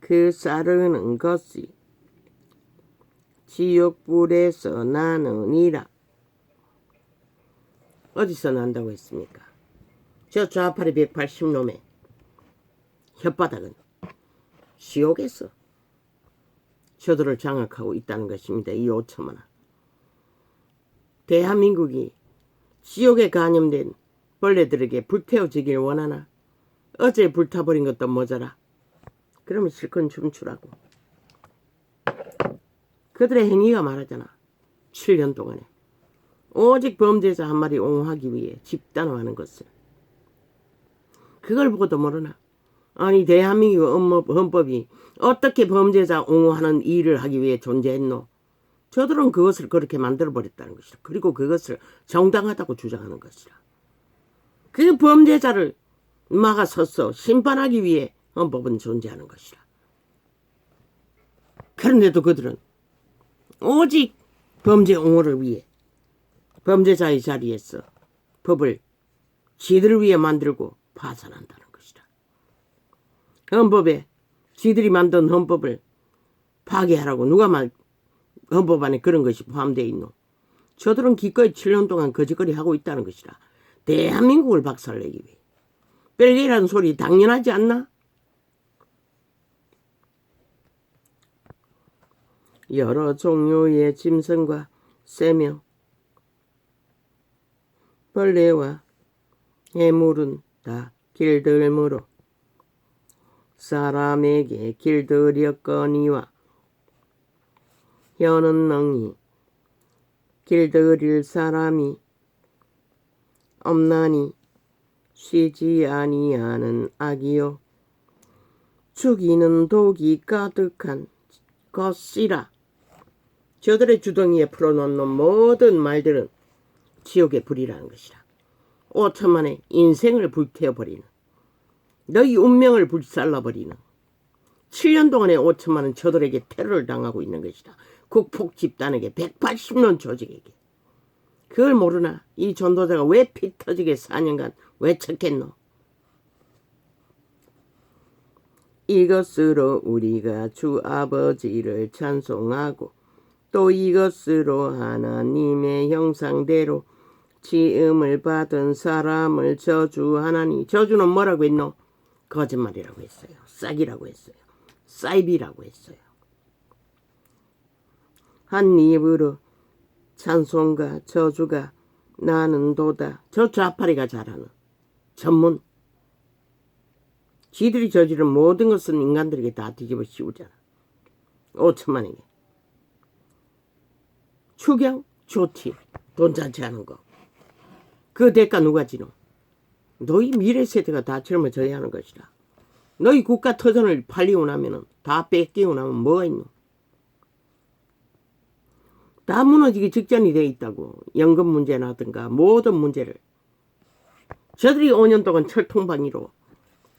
그 사르는 것이 지옥불에서 나느니라. 어디서 난다고 했습니까? 저 좌팔이 180놈의 혓바닥은 지옥에서 저들을 장악하고 있다는 것입니다. 이 5천만원. 대한민국이 지옥에 감염된 벌레들에게 불태워지길 원하나? 어제 불타버린 것도 모자라. 그러면 실컷 춤추라고. 그들의 행위가 말하잖아. 7년 동안에 오직 범죄자 한 마리 옹호하기 위해 집단화하는 것을. 그걸 보고도 모르나? 아니, 대한민국 헌법이 어떻게 범죄자 옹호하는 일을 하기 위해 존재했노? 저들은 그것을 그렇게 만들어버렸다는 것이라. 그리고 그것을 정당하다고 주장하는 것이라. 그 범죄자를 막아서서 심판하기 위해 헌법은 존재하는 것이라. 그런데도 그들은 오직 범죄 옹호를 위해 범죄자의 자리에서 법을 지들을 위해 만들고 파산한다는 것이라. 헌법에 지들이 만든 헌법을 파괴하라고 누가 헌법 안에 그런 것이 포함되어 있노? 저들은 기꺼이 7년 동안 거짓거리 하고 있다는 것이라. 대한민국을 박살내기 위해. 뺄기라는 소리 당연하지 않나? 여러 종류의 짐승과 새며 벌레와 해물은 다 길들므로 사람에게 길들였거니와 혀는 능히 길들일 사람이 없나니 쉬지 아니하는 악이요 죽이는 독이 가득한 것이라. 저들의 주둥이에 풀어놓는 모든 말들은 지옥의 불이라는 것이라. 5천만의 인생을 불태워버리는, 너희 운명을 불살라버리는 7년 동안에 5천만은 저들에게 테러를 당하고 있는 것이다. 국폭 집단에게 180년 조직에게. 그걸 모르나? 이 전도자가 왜 피 터지게 4년간 외쳤겠노? 이것으로 우리가 주 아버지를 찬송하고 또 이것으로 하나님의 형상대로 지음을 받은 사람을 저주하나니. 저주는 뭐라고 했노? 거짓말이라고 했어요. 싹이라고 했어요. 사이비라고 했어요. 한 입으로 찬송과 저주가 나는도다. 저 좌파리가 잘하는 전문. 지들이 저지른 모든 것은 인간들에게 다 뒤집어 씌우잖아. 5천만에게. 추경, 조티, 돈 잔치하는 거. 그 대가 누가 지노? 너희 미래 세대가 다 젊어져야 하는 것이다. 너희 국가 터전을 팔리고 나면은, 다 뺏기고 나면 뭐가 있노? 다 무너지기 직전이 돼 있다고. 연금 문제라든가 모든 문제를 저들이 5년 동안 철통방위로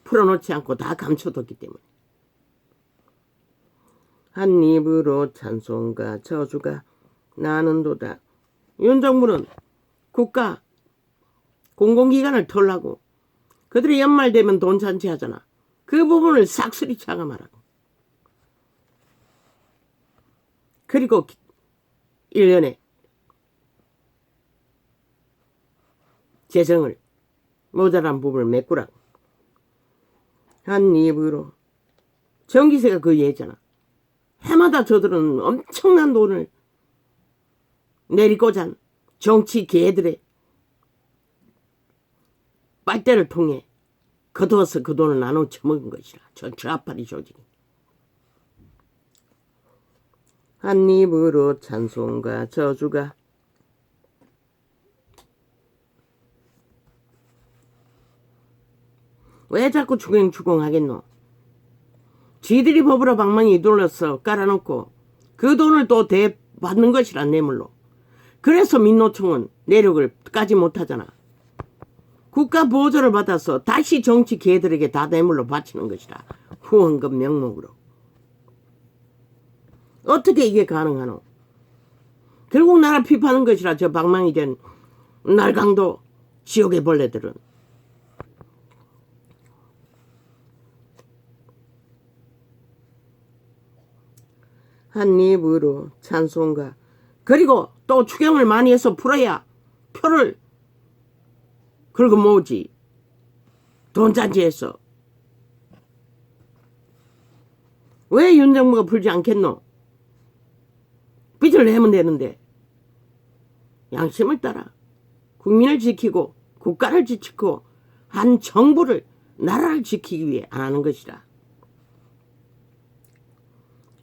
풀어놓지 않고 다 감춰뒀기 때문에. 한 입으로 찬송과 저주가 나는도다. 윤 정부는 국가 공공기관을 털라고 그들이 연말 되면 돈 잔치하잖아. 그 부분을 싹쓸이 차감하라고. 그리고 1년에 재정을 모자란 부분을 메꾸라고. 한 입으로. 전기세가 그 예잖아. 해마다 저들은 엄청난 돈을 내리고잔 정치 개들의 빨대를 통해 거두어서 그 돈을 나눠 처먹은 것이라. 저 좌파리 조직이. 한 입으로 찬송과 저주가 왜 자꾸 추경추경하겠노? 지들이 법으로 방망이 둘러서 깔아놓고 그 돈을 또 대받는 것이라, 뇌물로. 그래서 민노총은 내력을 까지 못하잖아. 국가 보조를 받아서 다시 정치 개들에게 다 뇌물로 바치는 것이라. 후원금 명목으로. 어떻게 이게 가능하노? 결국 나라 피파는 것이라. 저 방망이 된 날강도 지옥의 벌레들은. 한 입으로 찬송가. 그리고 또 추경을 많이 해서 풀어야 표를 긁어 모으지. 돈잔치해서. 왜 윤 정부가 풀지 않겠노? 빚을 내면 되는데. 양심을 따라 국민을 지키고 국가를 지키고 한 정부를, 나라를 지키기 위해 안 하는 것이라.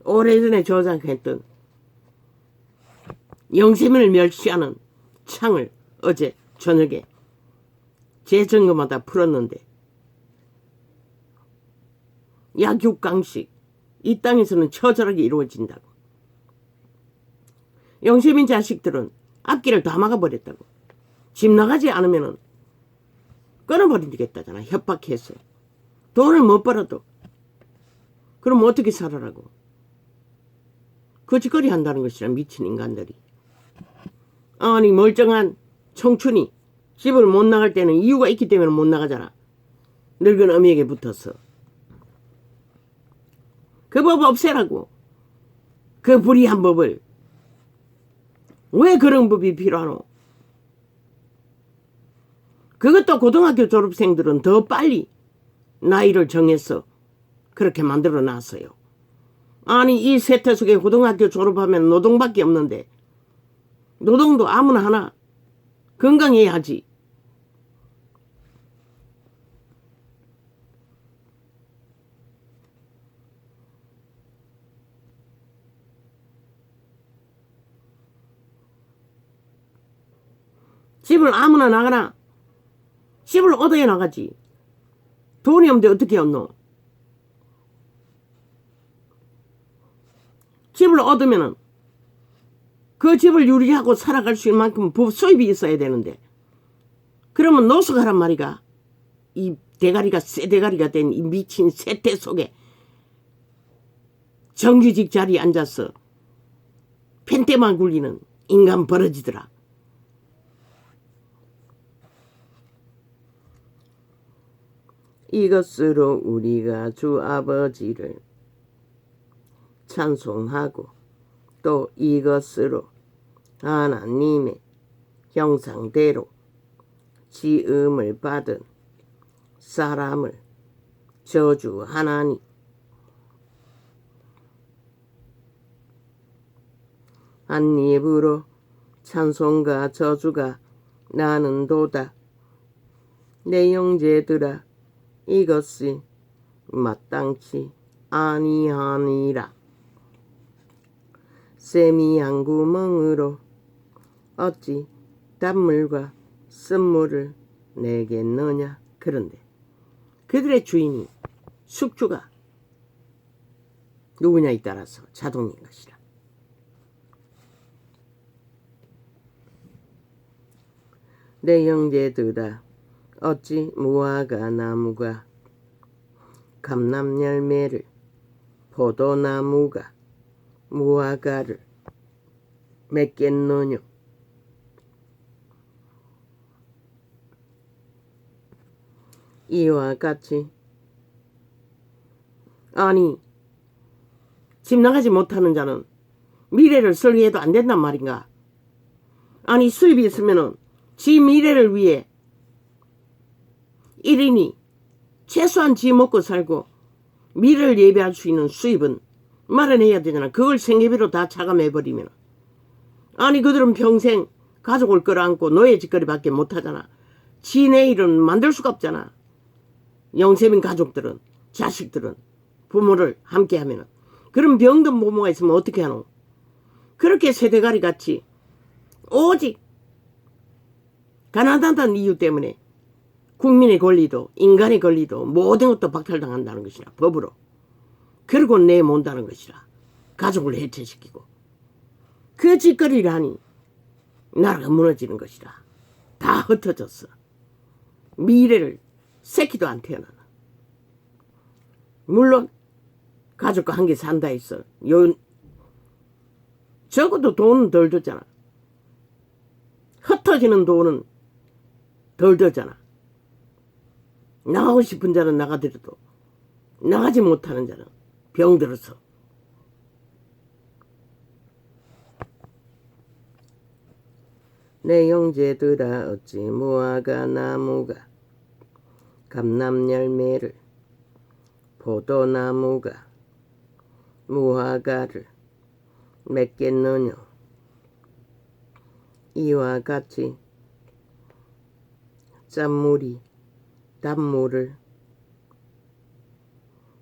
오래전에 조작했던 영세민을 멸시하는 창을 어제 저녁에 재점검하다 풀었는데, 약육강식 이 땅에서는 처절하게 이루어진다고. 영세민 자식들은 앞길을 다 막아버렸다고. 집 나가지 않으면 끊어버리겠다잖아. 협박해서. 돈을 못 벌어도. 그럼 어떻게 살아라고. 거짓거리 한다는 것이라, 미친 인간들이. 아니 멀쩡한 청춘이 집을 못 나갈 때는 이유가 있기 때문에 못 나가잖아. 늙은 어미에게 붙어서. 그 법 없애라고. 그 불의한 법을. 왜 그런 법이 필요하노? 그것도 고등학교 졸업생들은 더 빨리 나이를 정해서 그렇게 만들어 놨어요. 아니 이 세태 속에 고등학교 졸업하면 노동밖에 없는데, 노동도 아무나 하나 건강해야 하지. 집을 아무나 나가나? 집을 얻어야 나가지. 돈이 없는데 어떻게 얻노? 집을 얻으면은 그 집을 유지하고 살아갈 수 있는 만큼 수입이 있어야 되는데, 그러면 노숙하란 말이가. 이 대가리가 새 대가리가 된 이 미친 세태 속에 정규직 자리에 앉아서 펜대만 굴리는 인간 버러지더라. 이것으로 우리가 주 아버지를 찬송하고 또 이것으로 하나님의 형상대로 지음을 받은 사람을 저주하나니 한 입으로 찬송과 저주가 나는도다. 내 형제들아 이것이 마땅치 아니하니라. 샘이 한 구멍으로 어찌 단물과 쓴물을 내겠느냐. 그런데 그들의 주인이 숙주가 누구냐에 따라서 자동인 것이라. 내 형제들아 어찌 무화과 나무가 감람 열매를 포도나무가 무화과를 맺겠느냐. 이와 같이 아니 집 나가지 못하는 자는 미래를 설계해도 안 된단 말인가. 아니 수입이 있으면은 지 미래를 위해 1인이 최소한 지 먹고 살고 미래를 예비할 수 있는 수입은 마련해야 되잖아. 그걸 생계비로 다 차감해버리면 아니 그들은 평생 가족을 끌어안고 노예짓거리밖에 못하잖아. 지 내일은 만들 수가 없잖아. 영세민 가족들은 자식들은 부모를 함께하면 그럼 병든 부모가 있으면 어떻게 하노. 그렇게 세대가리 같이 오직 가난하다는 이유 때문에 국민의 권리도 인간의 권리도 모든 것도 박탈당한다는 것이라. 법으로. 그러고 내몬다는 것이라. 가족을 해체시키고 그 짓거리를 하니 나라가 무너지는 것이라. 다 흩어졌어. 미래를 새끼도 안 태어나나. 물론 가족과 함께 산다 했어. 적어도 돈은 덜 들잖아. 흩어지는 돈은 덜 들잖아. 나가고 싶은 자는 나가더라도 나가지 못하는 자는 병들어서. 내 형제들아 어찌 무화과 나무가 감람 열매를 포도나무가 무화과를 맺겠느냐. 이와 같이 짠물이 단물을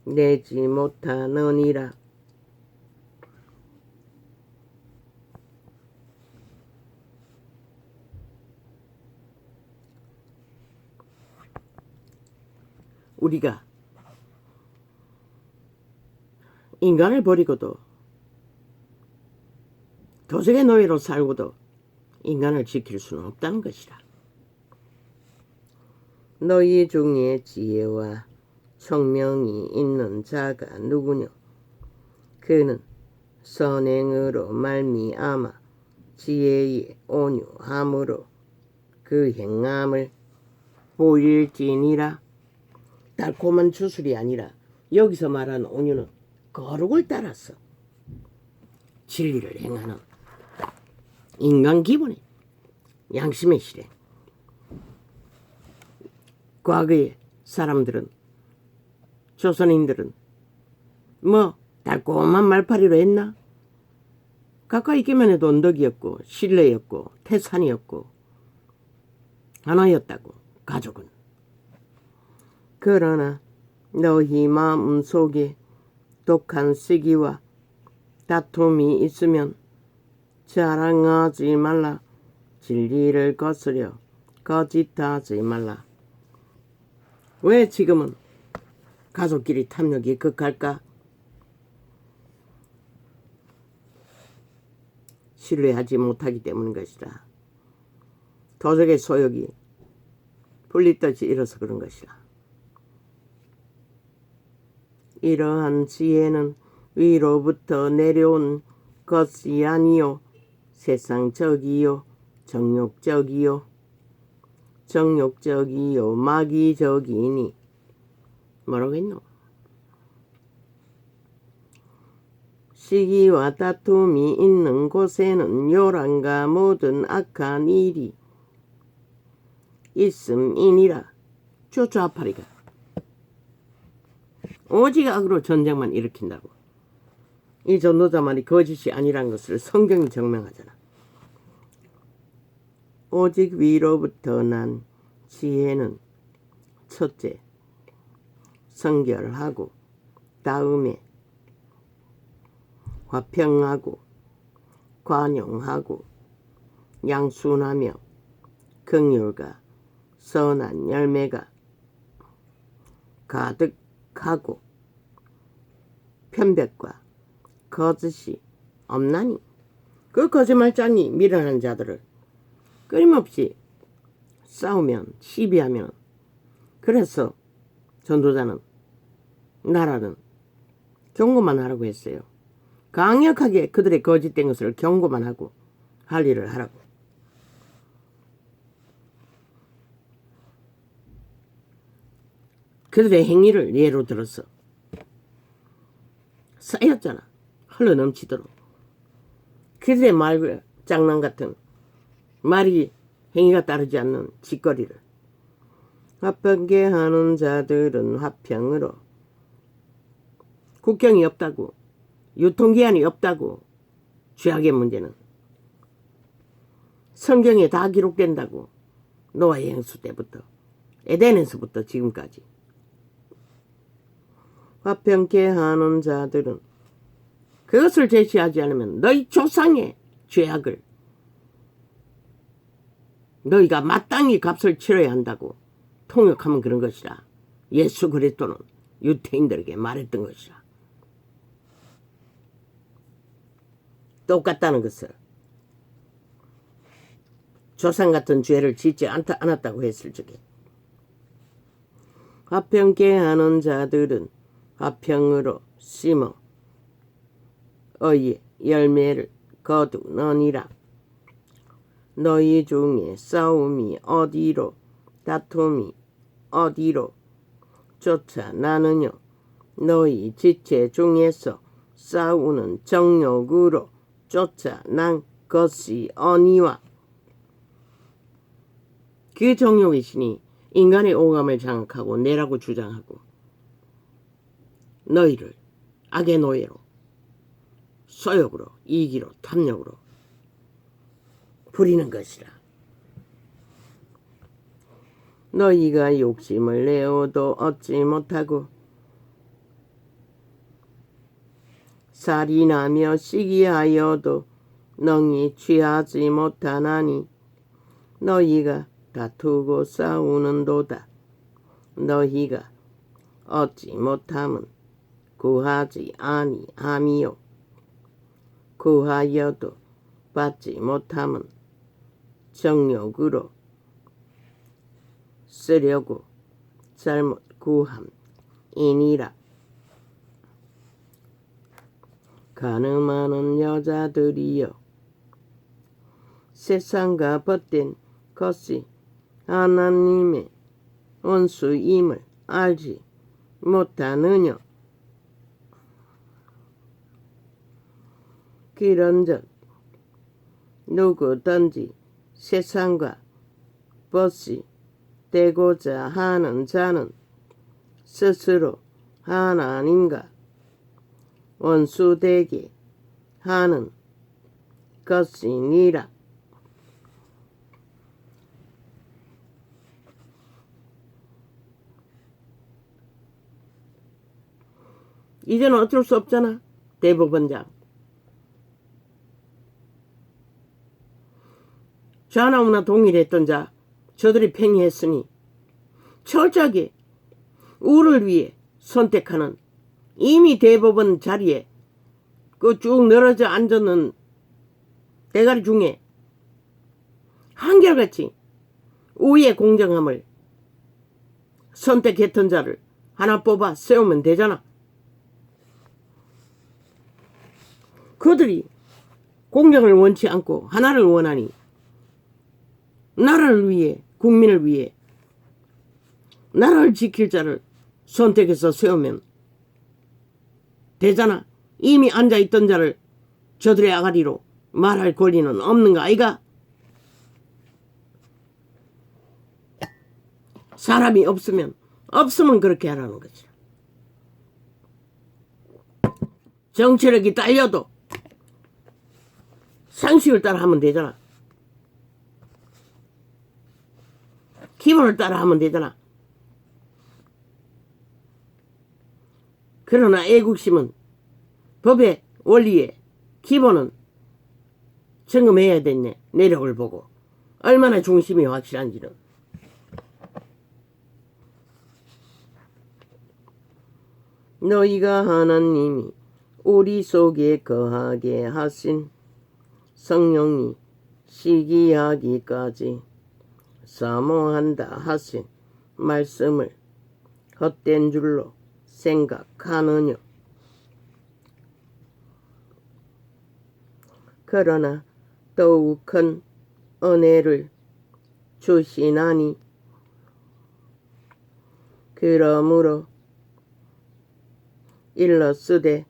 내지 못하느니라. 우리가 인간을 버리고도 도적의 노예로 살고도 인간을 지킬 수는 없다는 것이라. 너희 중에 지혜와 청명이 있는 자가 누구냐. 그는 선행으로 말미암아 지혜의 온유함으로 그 행함을 보일지니라. 달콤한 주술이 아니라 여기서 말하는 온유는 거룩을 따라서 진리를 행하는 인간 기본의 양심의 실행. 과거의 사람들은 조선인들은 뭐 달콤한 말파리로 했나? 가까이 있기만 해도 언덕이었고 신뢰였고 태산이었고 하나였다고 가족은. 그러나 너희 마음속에 독한 시기와 다툼이 있으면 자랑하지 말라. 진리를 거스려 거짓하지 말라. 왜 지금은 가족끼리 탐욕이 극할까? 신뢰하지 못하기 때문인 것이다. 도적의 소욕이 풀리듯이 일어서 그런 것이라. 이러한 지혜는 위로부터 내려온 것이 아니요 세상적이요 정욕적이요 마귀적이니. 뭐라고 했노? 시기와 다툼이 있는 곳에는 요란과 모든 악한 일이 있음이니라. 쪼쪼아파리가 오직 악으로 전쟁만 일으킨다고. 이 전도자 말이 거짓이 아니란 것을 성경이 증명하잖아. 오직 위로부터 난 지혜는 첫째 성결하고, 다음에 화평하고 관용하고 양순하며 긍휼과 선한 열매가 가득하고 편백과 거짓이 없나니. 그 거짓말장이 미련한 자들을 끊임없이 싸우면 시비하면, 그래서 전도자는 나라는 경고만 하라고 했어요. 강력하게 그들의 거짓된 것을 경고만 하고 할 일을 하라고. 그들의 행위를 예로 들어서 쌓였잖아. 흘러넘치도록. 그들의 말 장난 같은 말이 행위가 따르지 않는 짓거리를. 화평케 하는 자들은 화평으로. 국경이 없다고, 유통기한이 없다고. 죄악의 문제는 성경에 다 기록된다고. 노아의 행수 때부터, 에덴에서부터 지금까지. 화평케 하는 자들은 그것을 제시하지 않으면 너희 조상의 죄악을 너희가 마땅히 값을 치러야 한다고 통역하면 그런 것이라. 예수 그리스도는 유태인들에게 말했던 것이라. 똑같다는 것을. 조상 같은 죄를 짓지 않았다고 했을 적에. 화평케 하는 자들은 화평으로 심어 의의 열매를 거두느니라. 너희 중에 싸움이 어디로, 다툼이 어디로 쫓아나느냐. 너희 지체 중에서 싸우는 정욕으로 쫓아난 것이 어니와. 그 정욕이시니 인간의 오감을 장악하고 내라고 주장하고 너희를 악의 노예로, 소욕으로, 이기로, 탐욕으로 부리는 것이라. 너희가 욕심을 내어도 얻지 못하고 살인하며 시기하여도 능히 취하지 못하나니. 너희가 다투고 싸우는도다. 너희가 얻지 못함은 구하지 아니함이요 구하여도 받지 못함은 정욕으로 쓰려고 잘못 구함이니라. 가늠하는 여자들이여, 세상과 벗된 것이 하나님의 원수임을 알지 못하느냐. 그런즉 누구든지 세상과 벗이 되고자 하는 자는 스스로 하나님과 원수되게 하는 것이니라. 이제는 어쩔 수 없잖아. 대법원장. 좌나우나 동일했던 자, 저들이 팽의했으니 철저하게 우를 위해 선택하는, 이미 대법원 자리에 그 쭉 늘어져 앉았는 대가리 중에 한결같이 우의 공정함을 선택했던 자를 하나 뽑아 세우면 되잖아. 그들이 공정을 원치 않고 하나를 원하니 나라를 위해, 국민을 위해 나라를 지킬 자를 선택해서 세우면 되잖아. 이미 앉아있던 자를 저들의 아가리로 말할 권리는 없는 거 아이가? 사람이 없으면 그렇게 하라는 거지. 정치력이 딸려도 상식을 따라 하면 되잖아. 기본을 따라 하면 되잖아. 그러나 애국심은 법의 원리에 기본은 점검해야 됐네. 내력을 보고 얼마나 중심이 확실한지는. 너희가 하나님이 우리 속에 거하게 하신 성령이 시기하기까지 사모한다 하신 말씀을 헛된 줄로 생각하느냐. 그러나 더욱 큰 은혜를 주시나니 그러므로 일렀으되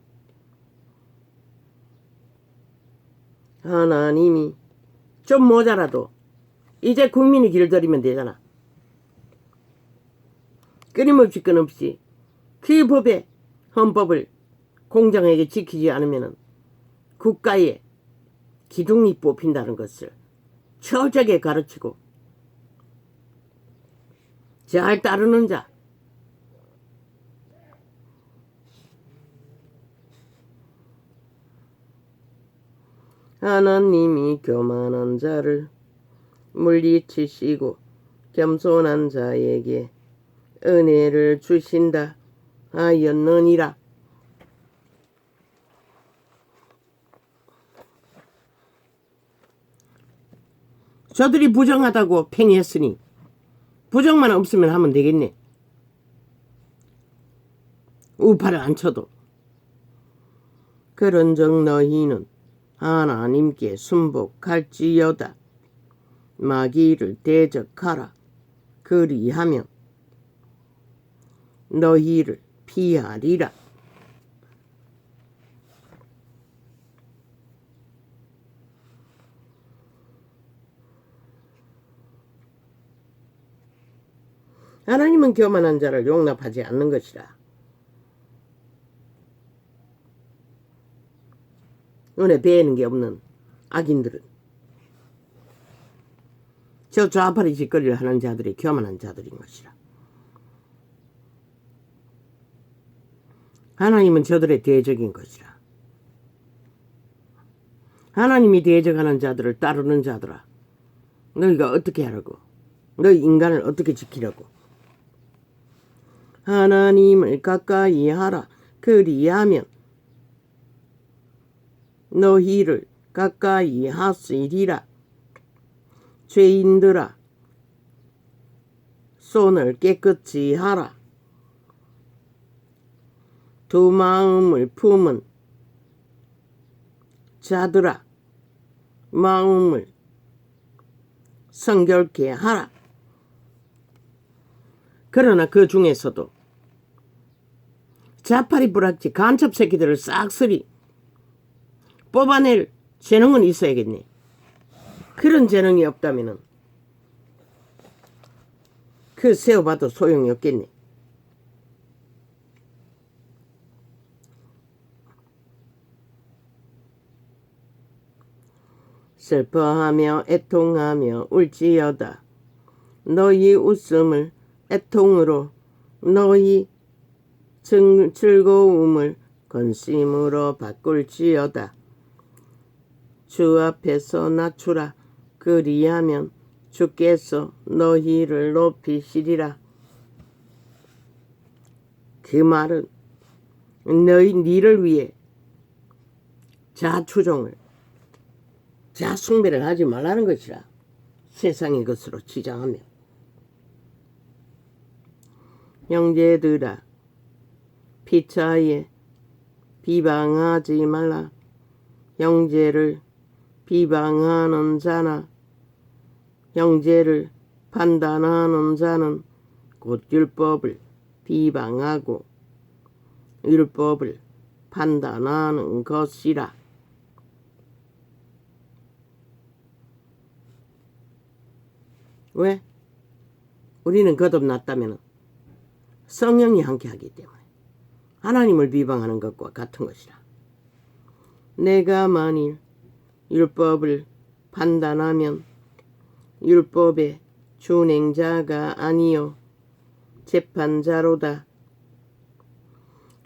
하나님이 좀 모자라도 이제 국민이 길들이면 되잖아. 끊임없이 그 법의 헌법을 공정하게 지키지 않으면 국가의 기둥이 뽑힌다는 것을 철저하게 가르치고 잘 따르는 자, 하나님이 교만한 자를 물리치시고 겸손한 자에게 은혜를 주신다 하였느니라. 저들이 부정하다고 팽했으니 부정만 없으면 하면 되겠네. 우파를 안 쳐도. 그런즉 너희는 하나님께 순복할지어다. 마귀를 대적하라. 그리하면 너희를 피하리라. 하나님은 교만한 자를 용납하지 않는 것이라. 눈에 배이는 게 없는 악인들은 저 좌파리 짓거리를 하는 자들이 교만한 자들인 것이라. 하나님은 저들의 대적인 것이라. 하나님이 대적하는 자들을 따르는 자들아, 너희가 어떻게 하라고? 너희 인간을 어떻게 지키려고? 하나님을 가까이 하라. 그리하면 너희를 가까이 하시리라. 죄인들아, 손을 깨끗이 하라. 두 마음을 품은 자들아, 마음을 성결케 하라. 그러나 그 중에서도 자파리 부락지 간첩 새끼들을 싹쓸이 뽑아낼 재능은 있어야겠네. 그런 재능이 없다면 그 세워봐도 소용이 없겠네. 슬퍼하며 애통하며 울지어다. 너희 웃음을 애통으로, 너희 즐거움을 건심으로 바꿀지어다. 주 앞에서 낮추라. 그리하면 주께서 너희를 높이시리라. 그 말은 니를 위해 자추종을, 자숭배를 하지 말라는 것이라. 세상의 것으로 치장하며 형제들아 피차에 비방하지 말라. 형제를 비방하는 자나 형제를 판단하는 자는 곧 율법을 비방하고 율법을 판단하는 것이라. 왜? 우리는 거듭났다면 성령이 함께하기 때문에 하나님을 비방하는 것과 같은 것이라. 내가 만일 율법을 판단하면 율법의 준행자가 아니요 재판자로다.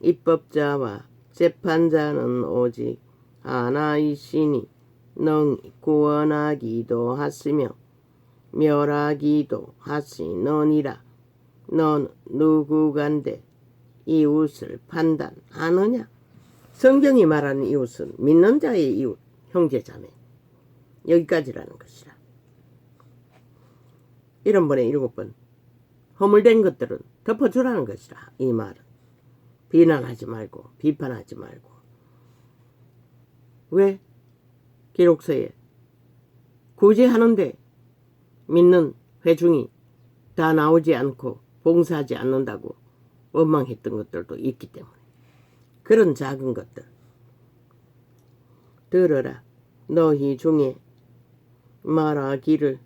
입법자와 재판자는 오직 하나이시니 능히 구원하기도 하시며 멸하기도 하시느니라. 넌 누구간데 이웃을 판단하느냐? 성경이 말하는 이웃은 믿는 자의 이웃, 형제자매. 여기까지라는 것이라. 1번에 7번 허물된 것들은 덮어주라는 것이라. 이 말은 비난하지 말고 비판하지 말고. 왜? 기록서에 굳이 하는데 믿는 회중이 다 나오지 않고 봉사하지 않는다고 원망했던 것들도 있기 때문에 그런 작은 것들. 들으라. 너희 중에 말하기를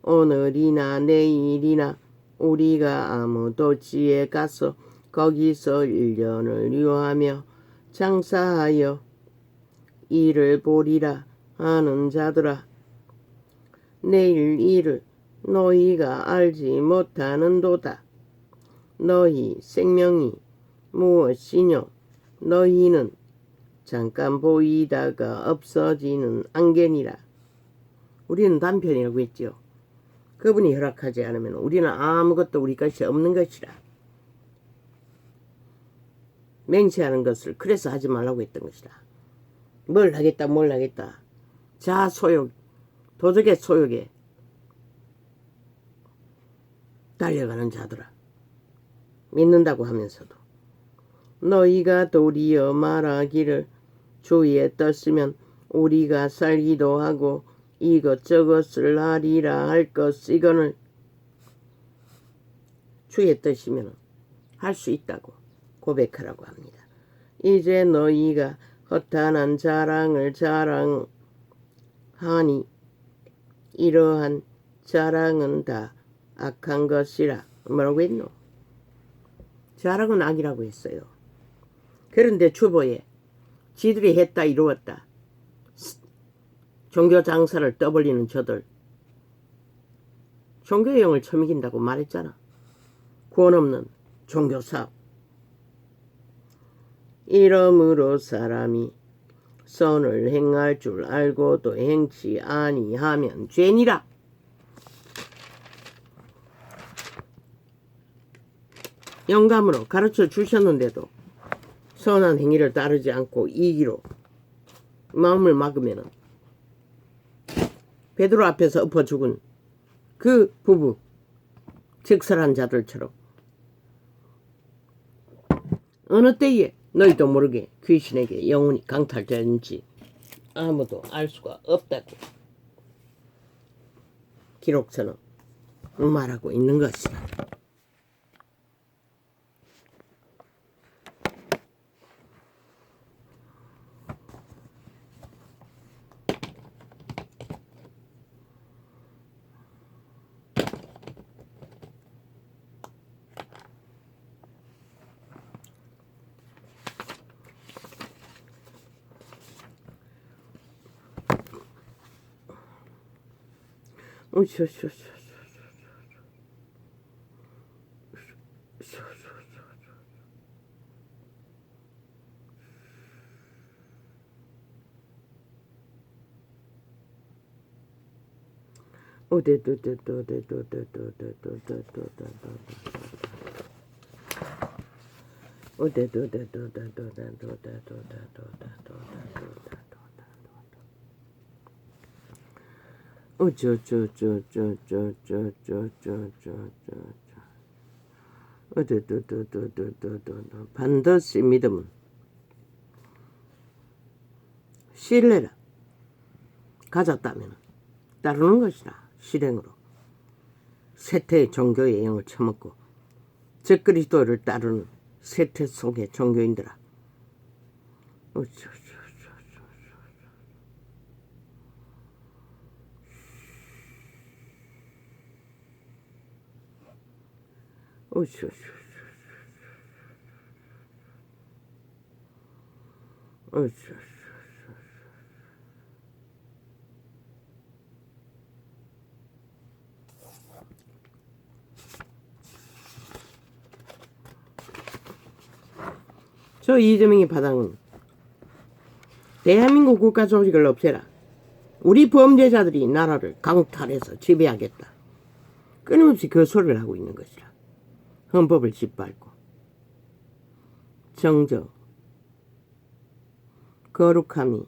오늘이나 내일이나 우리가 아무 도지에 가서 거기서 1년을 유하며 장사하여 일을 보리라 하는 자들아. 내일 일을 너희가 알지 못하는도다. 너희 생명이 무엇이뇨? 너희는 잠깐 보이다가 없어지는 안개니라. 우리는 단편이라고 했죠. 그분이 허락하지 않으면 우리는 아무것도 우리 것이 없는 것이라. 맹세하는 것을 그래서 하지 말라고 했던 것이라. 뭘 하겠다 뭘 하겠다. 자소욕 도적의 소욕에 달려가는 자들아. 믿는다고 하면서도 너희가 도리어 말하기를 주위에 떴으면 우리가 살기도 하고 이것저것을 하리라 할 것이거늘. 주의 뜻이면 할 수 있다고 고백하라고 합니다. 이제 너희가 허탄한 자랑을 자랑하니 이러한 자랑은 다 악한 것이라. 뭐라고 했노? 자랑은 악이라고 했어요. 그런데 주보에 지들이 했다 이루었다. 종교 장사를 떠벌리는 저들. 종교의 영을 처먹인다고 말했잖아. 구원 없는 종교사업. 이러므로 사람이 선을 행할 줄 알고도 행치 아니하면 죄니라. 영감으로 가르쳐 주셨는데도 선한 행위를 따르지 않고 이기로 마음을 막으면 베드로 앞에서 엎어 죽은 그 부부 직설한 자들처럼 어느 때에 너희도 모르게 귀신에게 영혼이 강탈되는지 아무도 알 수가 없다고 기록서는 말하고 있는 것이다. 반드시 믿음은 신뢰라 가졌다면 따르는 것이라. 실행으로 세태의 종교의 영을 처먹고 적그리스도를 따르는 세태 속의 종교인들아, 저 이재명의 바닥은 대한민국 국가 조직을 없애라. 우리 범죄자들이 나라를 강탈해서 지배하겠다. 끊임없이 그 소리를 하고 있는 것이라. 헌법을 짓밟고 정정, 거룩함이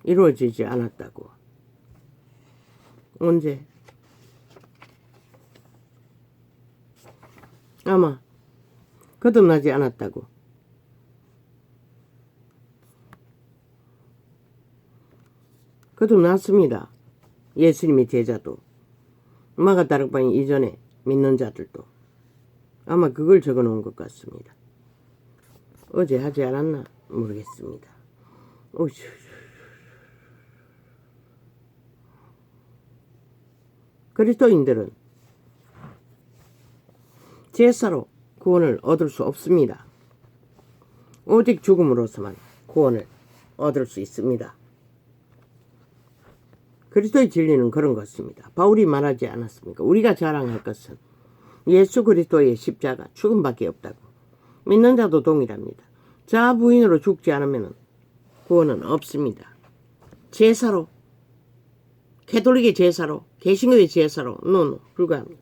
이루어지지 않았다고. 언제? 아마 거듭나지 않았다고. 거듭났습니다. 예수님의 제자도, 마가다락방 이전에 믿는 자들도 아마 그걸 적어놓은 것 같습니다. 어제 하지 않았나 모르겠습니다. 그리스도인들은 제사로 구원을 얻을 수 없습니다. 오직 죽음으로서만 구원을 얻을 수 있습니다. 그리스도의 진리는 그런 것입니다. 바울이 말하지 않았습니까? 우리가 자랑할 것은 예수 그리스도의 십자가 죽음밖에 없다고. 믿는 자도 동일합니다. 자아 부인으로 죽지 않으면 구원은 없습니다. 제사로, 캐톨릭의 제사로, 개신교의 제사로 불가합니다.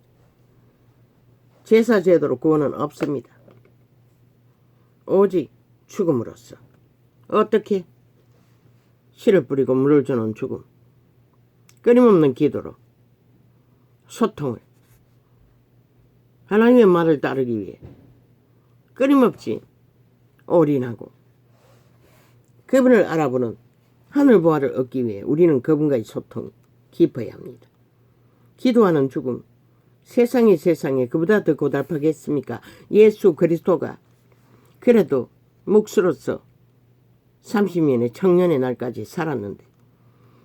제사 제도로 구원은 없습니다. 오직 죽음으로써. 어떻게? 씨를 뿌리고 물을 주는 죽음. 끊임없는 기도로 소통을, 하나님의 말을 따르기 위해 끊임없이 올인하고 그분을 알아보는 하늘 보화를 얻기 위해 우리는 그분과의 소통이 깊어야 합니다. 기도하는 죽음, 세상에 그보다 더 고달파겠습니까? 예수 그리스도가 그래도 묵수로서 30년의 청년의 날까지 살았는데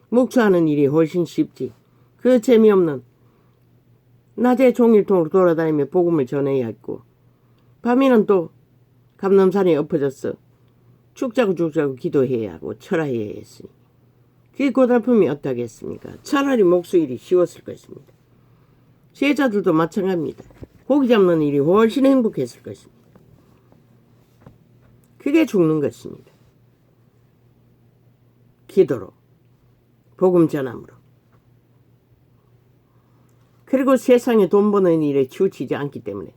묵수하는 일이 훨씬 쉽지. 그 재미없는 낮에 종일통으로 돌아다니며 복음을 전해야 했고 밤에는 또 감람산에 엎어져서 죽자고 기도해야 하고 철화해야 했으니 그게 고달픔이 어떠겠습니까? 차라리 목수 일이 쉬웠을 것입니다. 제자들도 마찬가지입니다. 고기 잡는 일이 훨씬 행복했을 것입니다. 그게 죽는 것입니다. 기도로, 복음 전함으로. 그리고 세상에 돈 버는 일에 치우치지 않기 때문에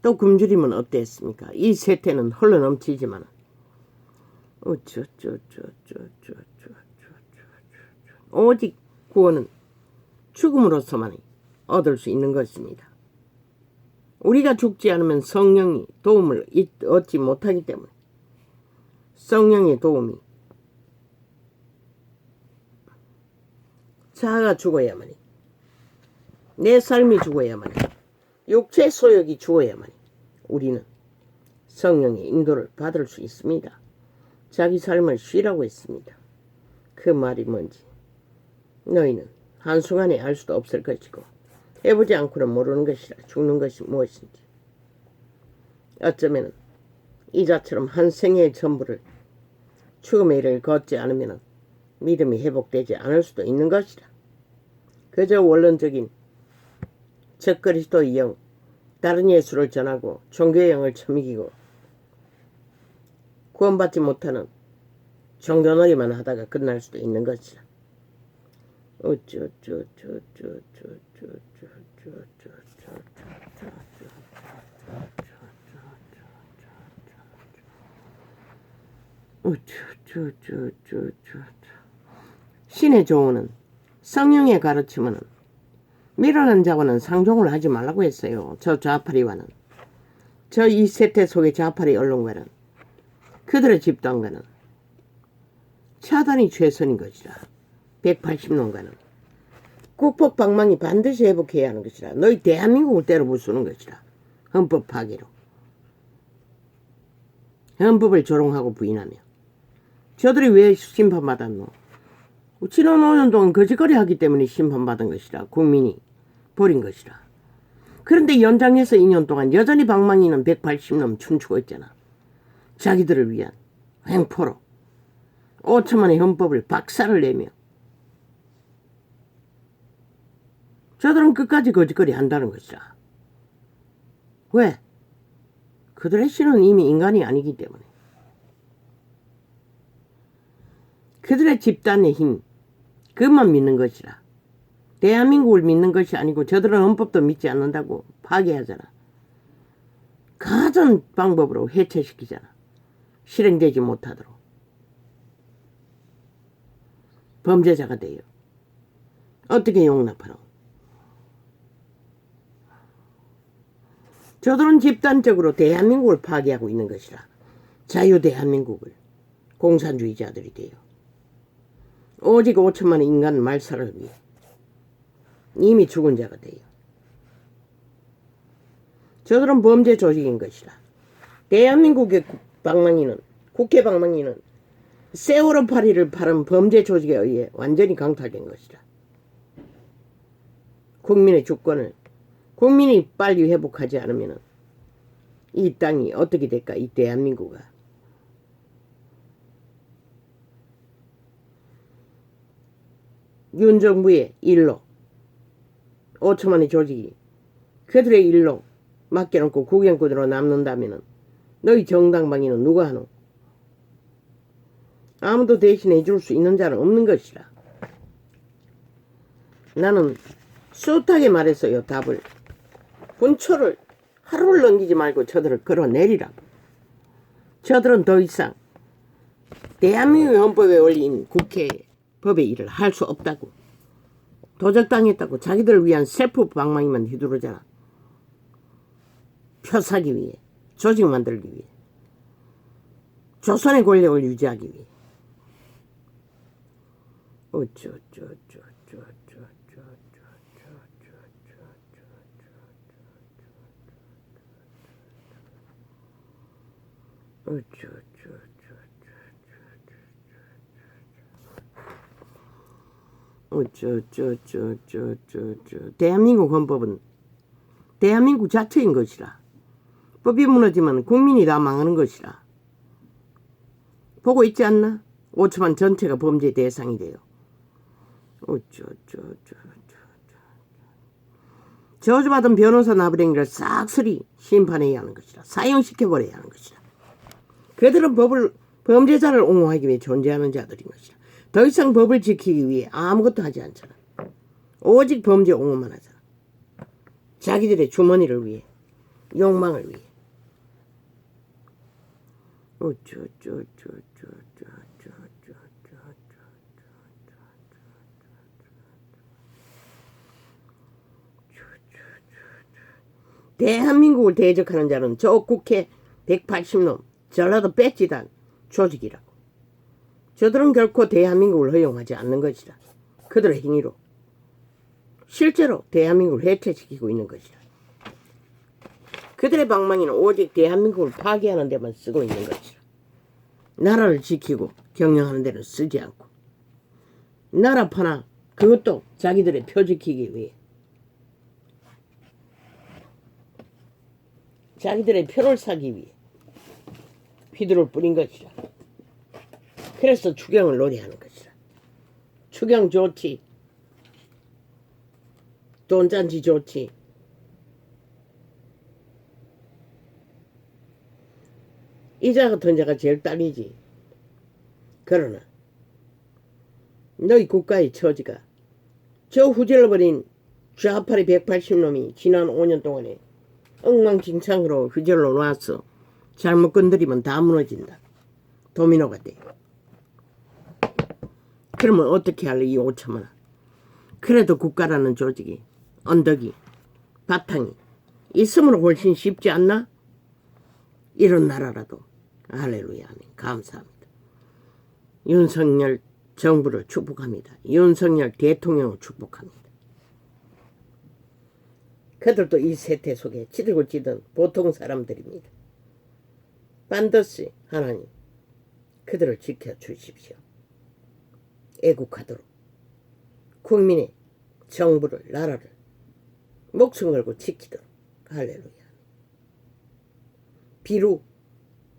또 굶주리면 어땠습니까? 이 세태는 흘러 넘치지만 오직 구원은 죽음으로서만 얻을 수 있는 것입니다. 우리가 죽지 않으면 성령이 도움을 얻지 못하기 때문에 성령의 도움이 자아가 죽어야만이, 내 삶이 죽어야만이, 육체 소욕이 죽어야만이 우리는 성령의 인도를 받을 수 있습니다. 자기 삶을 쉬라고 했습니다. 그 말이 뭔지 너희는 한순간에 알 수도 없을 것이고 해보지 않고는 모르는 것이라. 죽는 것이 무엇인지. 어쩌면 이자처럼 한 생애의 전부를 죽음의 일을 걷지 않으면 믿음이 회복되지 않을 수도 있는 것이라. 그저 원론적인 적그리스도의 영, 다른 예수를 전하고 종교의 영을 처먹이고 구원받지 못하는 종교놀이만 하다가 끝날 수도 있는 것이라. 신의 조언은 성령의 가르침은 밀어난 자와는 상종을 하지 말라고 했어요. 저 좌파리와는. 저 이 세태 속의 좌파리 언론과는 그들의 집단과는 차단이 최선인 것이라. 180년간은 국폭방망이 반드시 회복해야 하는 것이라. 너희 대한민국을 때려 부수는 것이라. 헌법 파기로. 헌법을 조롱하고 부인하며. 저들이 왜 심판받았노? 지난 5년 동안 거짓거리 하기 때문에 심판받은 것이라. 국민이 버린 것이라. 그런데 연장해서 2년 동안 여전히 방망이는 180놈 춤추고 있잖아. 자기들을 위한 횡포로 5천만의 헌법을 박살을 내며 저들은 끝까지 거짓거리 한다는 것이라. 왜? 그들의 신은 이미 인간이 아니기 때문에. 그들의 집단의 힘, 그것만 믿는 것이라. 대한민국을 믿는 것이 아니고 저들은 헌법도 믿지 않는다고 파괴하잖아. 가전 방법으로 해체시키잖아. 실행되지 못하도록. 범죄자가 돼요. 어떻게 용납하노? 저들은 집단적으로 대한민국을 파괴하고 있는 것이라. 자유대한민국을. 공산주의자들이 돼요. 오직 5천만의 인간 말살을 위해 이미 죽은 자가 돼요. 저들은 범죄 조직인 것이라. 대한민국의 방망이는, 국회 방망이는 세월호 파리를 파는 범죄 조직에 의해 완전히 강탈된 것이라. 국민의 주권을 국민이 빨리 회복하지 않으면 이 땅이 어떻게 될까? 이 대한민국아. 윤 정부의 일로 5천만의 조직이 그들의 일로 맡겨놓고 구경꾼으로 남는다면 너희 정당방위는 누가 하노? 아무도 대신해 줄 수 있는 자는 없는 것이라. 나는 숱하게 말했어요. 답을. 분초를 하루를 넘기지 말고 저들을 끌어내리라고. 저들은 더 이상 대한민국 헌법에 올린 국회 법의 일을 할 수 없다고. 도적당했다고. 자기들을 위한 셀프 방망이만 휘두르잖아. 표 사기 위해, 조직 만들기 위해, 조선의 권력을 유지하기 위해. 대한민국 헌법은 대한민국 자체인 것이라. 법이 무너지면 국민이 다 망하는 것이라. 보고 있지 않나? 5천만 전체가 범죄 대상이 돼요. 저주받은 변호사 나부랭이를 싹쓸이 심판해야 하는 것이라. 사형시켜버려야 하는 것이라. 그들은 범죄자를 옹호하기 위해 존재하는 자들인 것이라. 더 이상 법을 지키기 위해 아무것도 하지 않잖아. 오직 범죄 옹호만 하잖아. 자기들의 주머니를 위해, 욕망을 위해. 대한민국을 대적하는 자는 저 국회 180놈 전라도 배지단 조직이라고. 저들은 결코 대한민국을 허용하지 않는 것이라. 그들의 행위로 실제로 대한민국을 해체시키고 있는 것이라. 그들의 방망이는 오직 대한민국을 파괴하는 데만 쓰고 있는 것이라. 나라를 지키고 경영하는 데는 쓰지 않고. 나라 파나 그것도 자기들의 표 지키기 위해. 자기들의 표를 사기 위해 휘두를 뿌린 것이라. 그래서 추경을 노래하는 것이라. 추경 좋지. 돈잔치 좋지. 이자 같은 자가 제일 딸리지. 그러나 너희 국가의 처지가 저 후질러버린 좌파리 180놈이 지난 5년 동안에 엉망진창으로 휘절러 놨어. 잘못 건드리면 다 무너진다. 도미노가 돼. 그러면 어떻게 할래? 이 5천만 원. 그래도 국가라는 조직이, 언덕이, 바탕이 있으므로 훨씬 쉽지 않나? 이런 나라라도 할렐루야 아멘. 감사합니다. 윤석열 정부를 축복합니다. 윤석열 대통령을 축복합니다. 그들도 이 세태 속에 찌들고 찌든 보통 사람들입니다. 반드시 하나님 그들을 지켜주십시오. 애국하도록 국민의 정부를 나라를 목숨 걸고 지키도록 할렐루야. 비루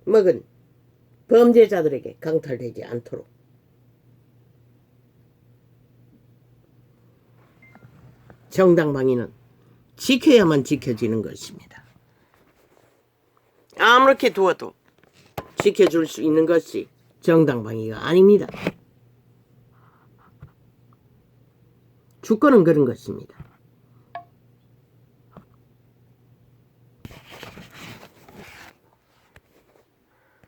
먹은 범죄자들에게 강탈되지 않도록 정당방위는 지켜야만 지켜지는 것입니다. 아무렇게 두어도 지켜줄 수 있는 것이 정당방위가 아닙니다. 주권은 그런 것입니다.